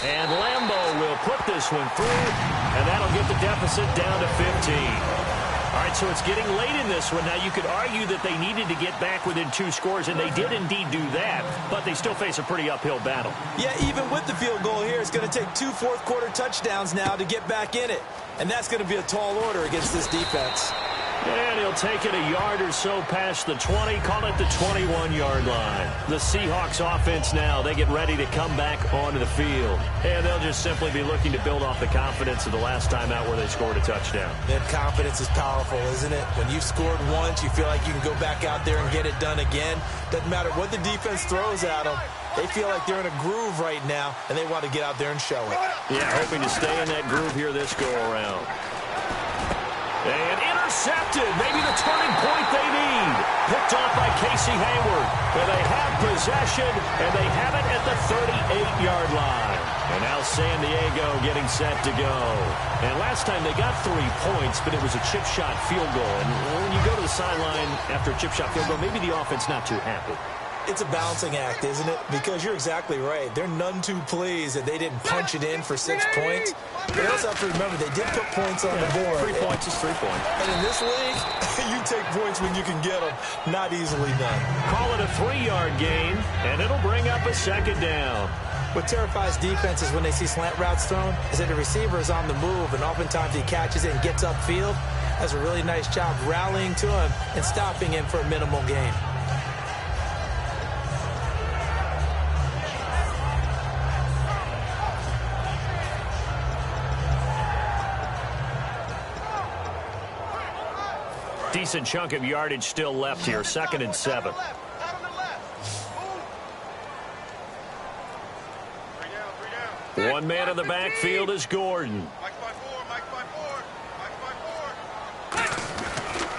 And Lambo will put this one through, and that'll get the deficit down to 15. All right, so it's getting late in this one. Now, you could argue that they needed to get back within 2 scores, and they did indeed do that, but they still face a pretty uphill battle. Yeah, even with the field goal here, it's going to take 2 fourth-quarter touchdowns now to get back in it, and that's going to be a tall order against this defense. And he'll take it a yard or so past the 20, call it the 21-yard line. The Seahawks offense now, they get ready to come back onto the field. And they'll just simply be looking to build off the confidence of the last time out where they scored a touchdown. That confidence is powerful, isn't it? When you've scored once, you feel like you can go back out there and get it done again. Doesn't matter what the defense throws at them. They feel like they're in a groove right now, and they want to get out there and show it. Yeah, hoping to stay in that groove here this go-around. And intercepted. Maybe the turning point they need. Picked off by Casey Hayward. And they have possession, and they have it at the 38-yard line. And now San Diego getting set to go. And last time they got 3 points, but it was a chip shot field goal. And when you go to the sideline after a chip shot field goal, maybe the offense not too happy. It's a balancing act, isn't it? Because you're exactly right. They're none too pleased that they didn't punch it in for 6 points. But you also have to remember, they did put points on the board. 3 points is 3 points. And in this league, you take points when you can get them. Not easily done. Call it a 3-yard gain, and it'll bring up a second down. What terrifies defenses when they see slant routes thrown is that the receiver is on the move, and oftentimes he catches it and gets upfield. Does a really nice job rallying to him and stopping him for a minimal gain. Decent chunk of yardage still left here. 2nd and 7. One man in the backfield is Gordon.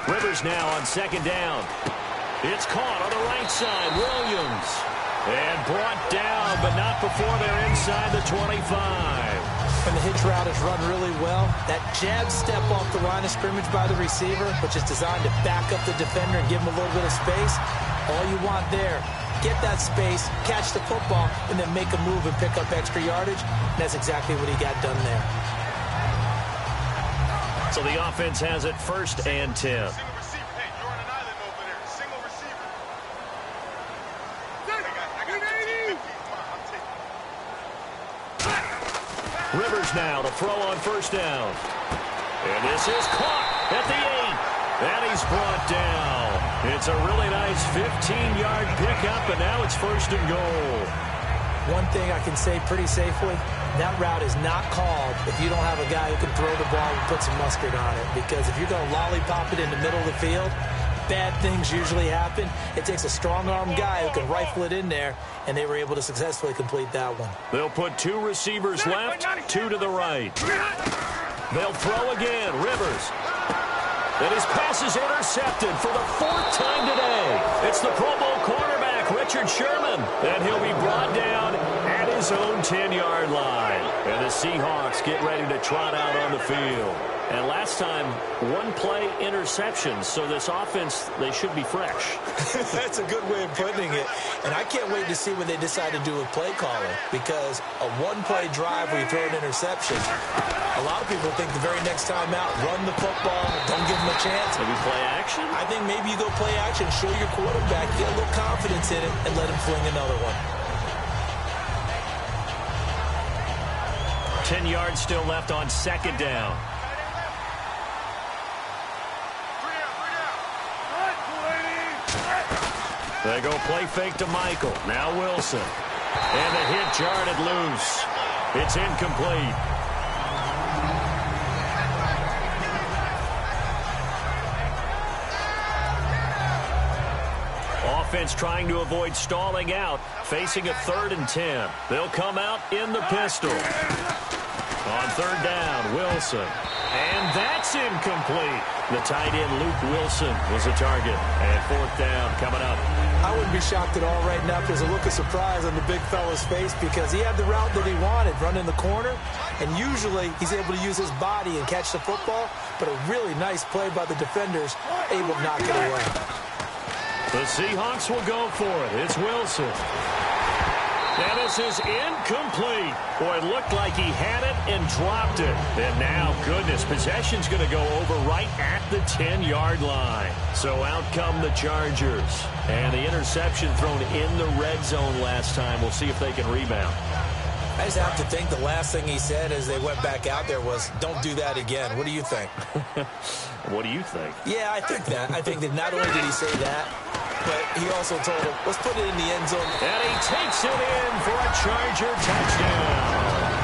Rivers now on 2nd down. It's caught on the right side. Williams. And brought down, but not before they're inside the 25. When the hitch route is run really well, that jab step off the line of scrimmage by the receiver, which is designed to back up the defender and give him a little bit of space, all you want there, get that space, catch the football, and then make a move and pick up extra yardage. And that's exactly what he got done there. So the offense has it 1st and 10. Rivers now to throw on 1st down. And this is caught at the 8. And he's brought down. It's a really nice 15-yard pickup, and now it's 1st and goal. One thing I can say pretty safely, that route is not called if you don't have a guy who can throw the ball and put some mustard on it. Because if you're going to lollipop it in the middle of the field, bad things usually happen. It takes a strong-arm guy who can rifle it in there, and they were able to successfully complete that one. They'll put 2 receivers left, 2 to the right. They'll throw again. Rivers. And his pass is intercepted for the 4th time today. It's the Pro Bowl cornerback, Richard Sherman. And he'll be brought down at his own 10-yard line. And the Seahawks get ready to trot out on the field. And last time, 1-play interceptions. So this offense, they should be fresh. That's a good way of putting it. And I can't wait to see what they decide to do with play calling. Because a 1-play drive where you throw an interception, a lot of people think the very next time out, run the football, don't give them a chance. Maybe play action? I think maybe you go play action, show your quarterback, get a little confidence in it, and let him fling another one. 10 yards still left on 2nd down. They go play fake to Michael. Now Wilson. And the hit jarred loose. It's incomplete. Offense trying to avoid stalling out, facing a 3rd and 10. They'll come out in the pistol. On 3rd down, Wilson. And that's incomplete. The tight end, Luke Wilson, was a target. And 4th down coming up. I wouldn't be shocked at all right now if there's a look of surprise on the big fella's face because he had the route that he wanted, running the corner. And usually he's able to use his body and catch the football. But a really nice play by the defenders, able to knock it away. The Seahawks will go for it. It's Wilson. And this is incomplete. Boy, it looked like he had it and dropped it. And now, goodness, possession's going to go over right at the 10-yard line. So out come the Chargers. And the interception thrown in the red zone last time. We'll see if they can rebound. I just have to think the last thing he said as they went back out there was, don't do that again. What do you think? What do you think? Yeah, I think that. I think that not only did he say that, but he also told him, let's put it in the end zone. And he takes it in for a Charger touchdown.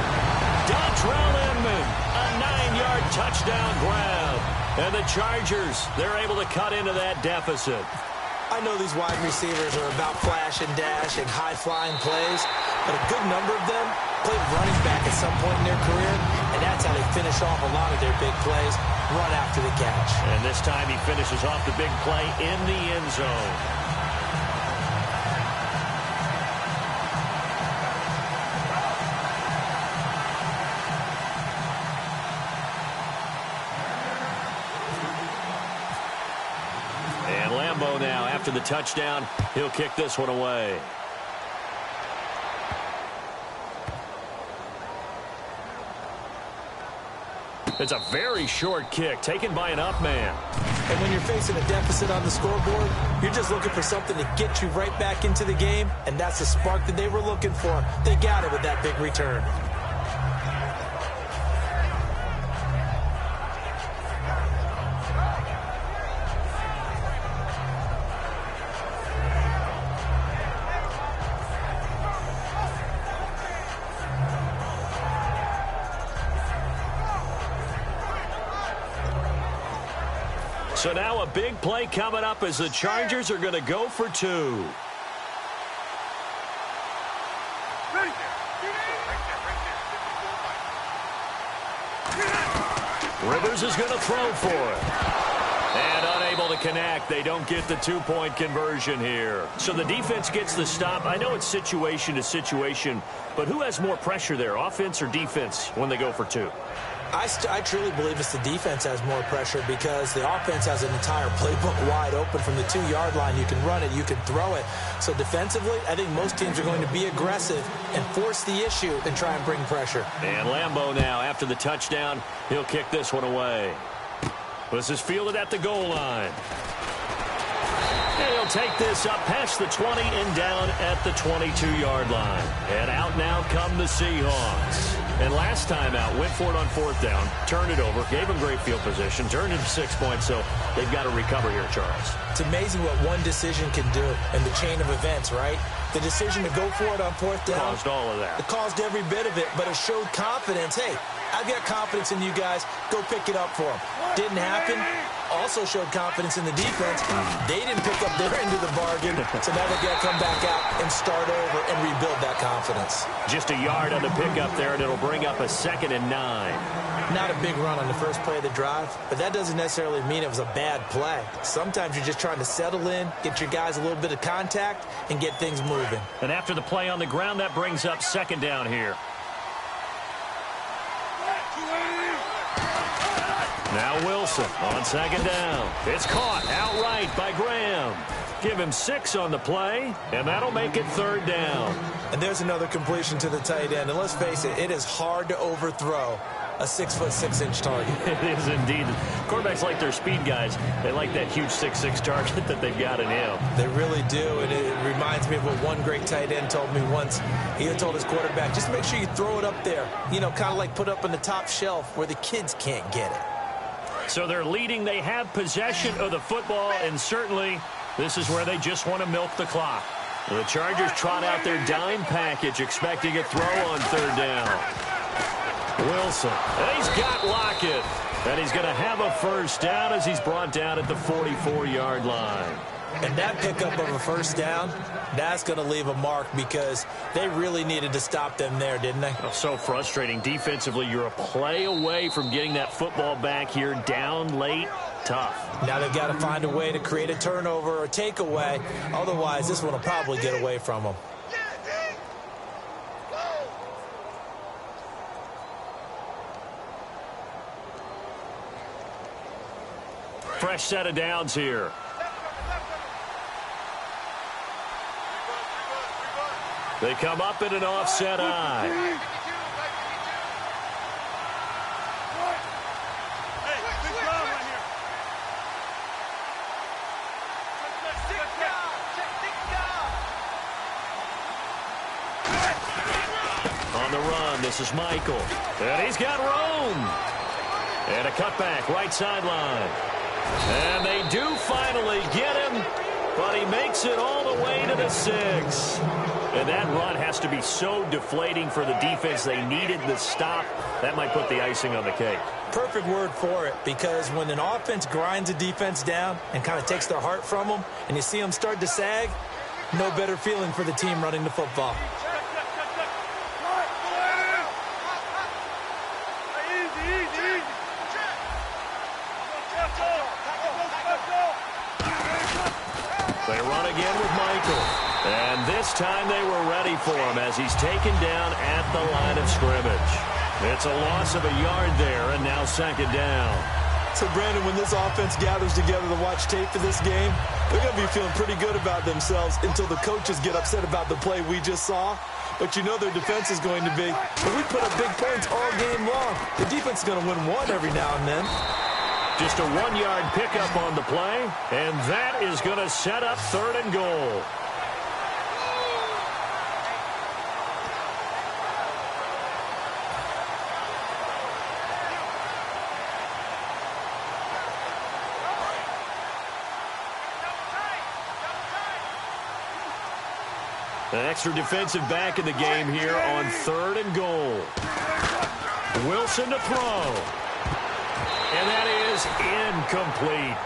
Dontrell Inman, a 9-yard touchdown grab. And the Chargers, they're able to cut into that deficit. I know these wide receivers are about flash and dash and high-flying plays, but a good number of them played running back at some point in their career, and that's how they finish off a lot of their big plays, run after the catch. And this time he finishes off the big play in the end zone. Now, after the touchdown, he'll kick this one away. It's a very short kick taken by an up man. And when you're facing a deficit on the scoreboard, you're just looking for something to get you right back into the game, and that's the spark that they were looking for. They got it with that big return. So now a big play coming up as the Chargers are going to go for 2. Rivers is going to throw for it. And unable to connect. They don't get the 2-point conversion here. So the defense gets the stop. I know it's situation to situation, but who has more pressure there, offense or defense, when they go for 2? I truly believe it's the defense has more pressure because the offense has an entire playbook wide open from the 2-yard line. You can run it, you can throw it. So defensively, I think most teams are going to be aggressive and force the issue and try and bring pressure. And Lambeau now, after the touchdown, he'll kick this one away. This is fielded at the goal line. And he'll take this up past the 20 and down at the 22-yard line. And out now come the Seahawks. And last time out, went for it on 4th down, turned it over, gave him great field position, turned it to 6 points, so they've got to recover here, Charles. It's amazing what one decision can do in the chain of events, right? The decision to go for it on 4th down. Caused all of that. It caused every bit of it, but it showed confidence. Hey, I've got confidence in you guys. Go pick it up for them. Didn't happen. Also showed confidence in the defense. They didn't pick up their end of the bargain, so now they've got to come back out and start over and rebuild that confidence. Just a yard on the pickup there, and it'll bring up a 2nd and 9. Not a big run on the first play of the drive, but that doesn't necessarily mean it was a bad play. Sometimes you're just trying to settle in, get your guys a little bit of contact, and get things moving. And after the play on the ground, that brings up 2nd down here. Now Wilson on 2nd down. It's caught outright by Graham. Give him 6 on the play, and that'll make it 3rd down. And there's another completion to the tight end. And let's face it, it is hard to overthrow a 6'6" target. It is indeed. Quarterbacks like their speed guys. They like that huge 6'6" target that they've got in him. They really do, and it reminds me of what one great tight end told me once. He told his quarterback, just make sure you throw it up there. You know, kind of like put up on the top shelf where the kids can't get it. So they're leading. They have possession of the football, and certainly this is where they just want to milk the clock. The Chargers trot out their dime package, expecting a throw on 3rd down. Wilson, and he's got Lockett, and he's going to have a 1st down as he's brought down at the 44-yard line. And that pickup of a 1st down, that's going to leave a mark because they really needed to stop them there, didn't they? Oh, so frustrating. Defensively, you're a play away from getting that football back here down late. Tough. Now they've got to find a way to create a turnover or takeaway. Otherwise, this one will probably get away from them. Fresh set of downs here. They come up in an offset eye. On the This is Michael. And he's got room. And a cutback, right sideline. And they do finally get him, but he makes it all the way to the 6. And that run has to be so deflating for the defense. They needed the stop. That might put the icing on the cake. Perfect word for it, because when an offense grinds a defense down and kind of takes their heart from them, and you see them start to sag, no better feeling for the team running the football. They run again with Michael. And this time they were ready for him as he's taken down at the line of scrimmage. It's a loss of a yard there, and now second down. So, Brandon, when this offense gathers together to watch tape for this game, they're going to be feeling pretty good about themselves until the coaches get upset about the play we just saw. But you know their defense is going to be, if we put up big points all game long, the defense is going to win one every now and then. Just a 1-yard pickup on the play, and that is going to set up 3rd and goal. An extra defensive back in the game here on 3rd and goal. Wilson to throw. And that is incomplete.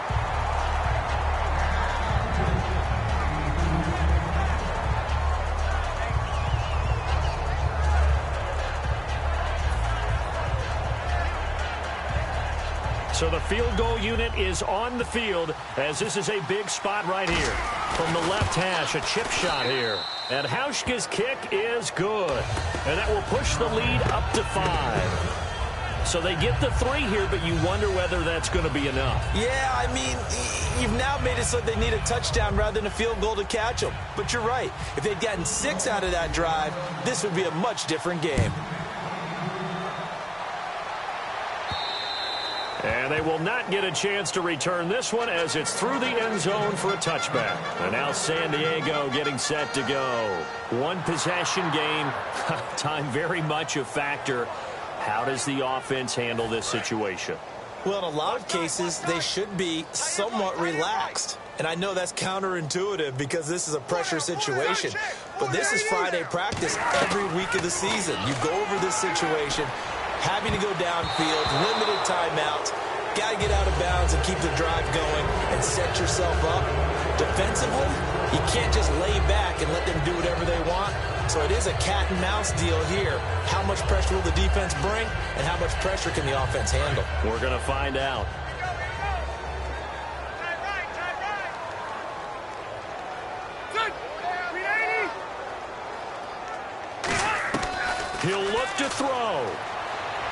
So the field goal unit is on the field as this is a big spot right here. From the left hash, a chip shot here. And Hauschka's kick is good. And that will push the lead up to 5. So they get the 3 here, but you wonder whether that's going to be enough. Yeah, I mean, you've now made it so they need a touchdown rather than a field goal to catch them. But you're right. If they'd gotten 6 out of that drive, this would be a much different game. And they will not get a chance to return this one as it's through the end zone for a touchback. And now San Diego getting set to go. 1 possession game. Time very much a factor. How does the offense handle this situation? Well, in a lot of cases, they should be somewhat relaxed. And I know that's counterintuitive because this is a pressure situation. But this is Friday practice every week of the season. You go over this situation, having to go downfield, limited timeouts, got to get out of bounds and keep the drive going and set yourself up. Defensively, you can't just lay back and let them do whatever they want. So it is a cat and mouse deal here. How much pressure will the defense bring and how much pressure can the offense handle? We're going to find out. He'll look to throw.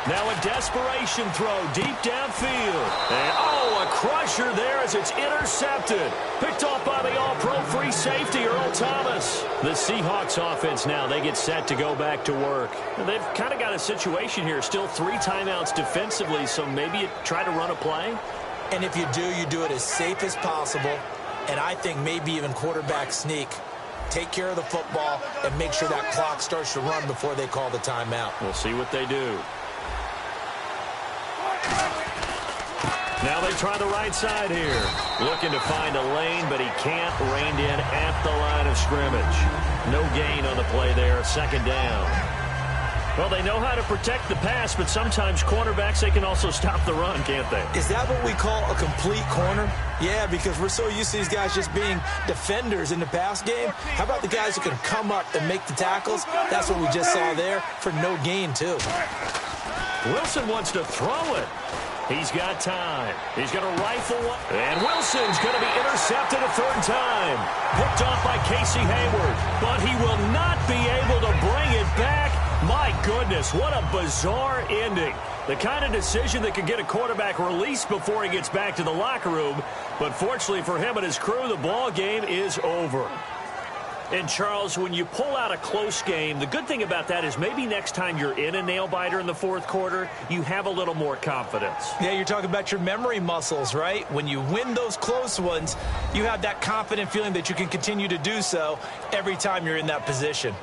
Now a desperation throw deep downfield. And, a crusher there as it's intercepted. Picked off by the all-pro free safety, Earl Thomas. The Seahawks offense now, they get set to go back to work. And they've kind of got a situation here. Still 3 timeouts defensively, so maybe you try to run a play. And if you do it as safe as possible. And I think maybe even quarterback sneak. Take care of the football and make sure that clock starts to run before they call the timeout. We'll see what they do. Now they try the right side here. Looking to find a lane, but he can't. Reined in at the line of scrimmage. No gain on the play there. 2nd down. Well, they know how to protect the pass, but sometimes cornerbacks, they can also stop the run, can't they? Is that what we call a complete corner? Yeah, because we're so used to these guys just being defenders in the pass game. How about the guys who can come up and make the tackles? That's what we just saw there for no gain, too. Wilson wants to throw it. He's got time. He's going to rifle one. And Wilson's going to be intercepted a 3rd time. Picked off by Casey Hayward. But he will not be able to bring it back. My goodness, what a bizarre ending. The kind of decision that could get a quarterback released before he gets back to the locker room. But fortunately for him and his crew, the ball game is over. And, Charles, when you pull out a close game, the good thing about that is maybe next time you're in a nail-biter in the 4th quarter, you have a little more confidence. Yeah, you're talking about your memory muscles, right? When you win those close ones, you have that confident feeling that you can continue to do so every time you're in that position.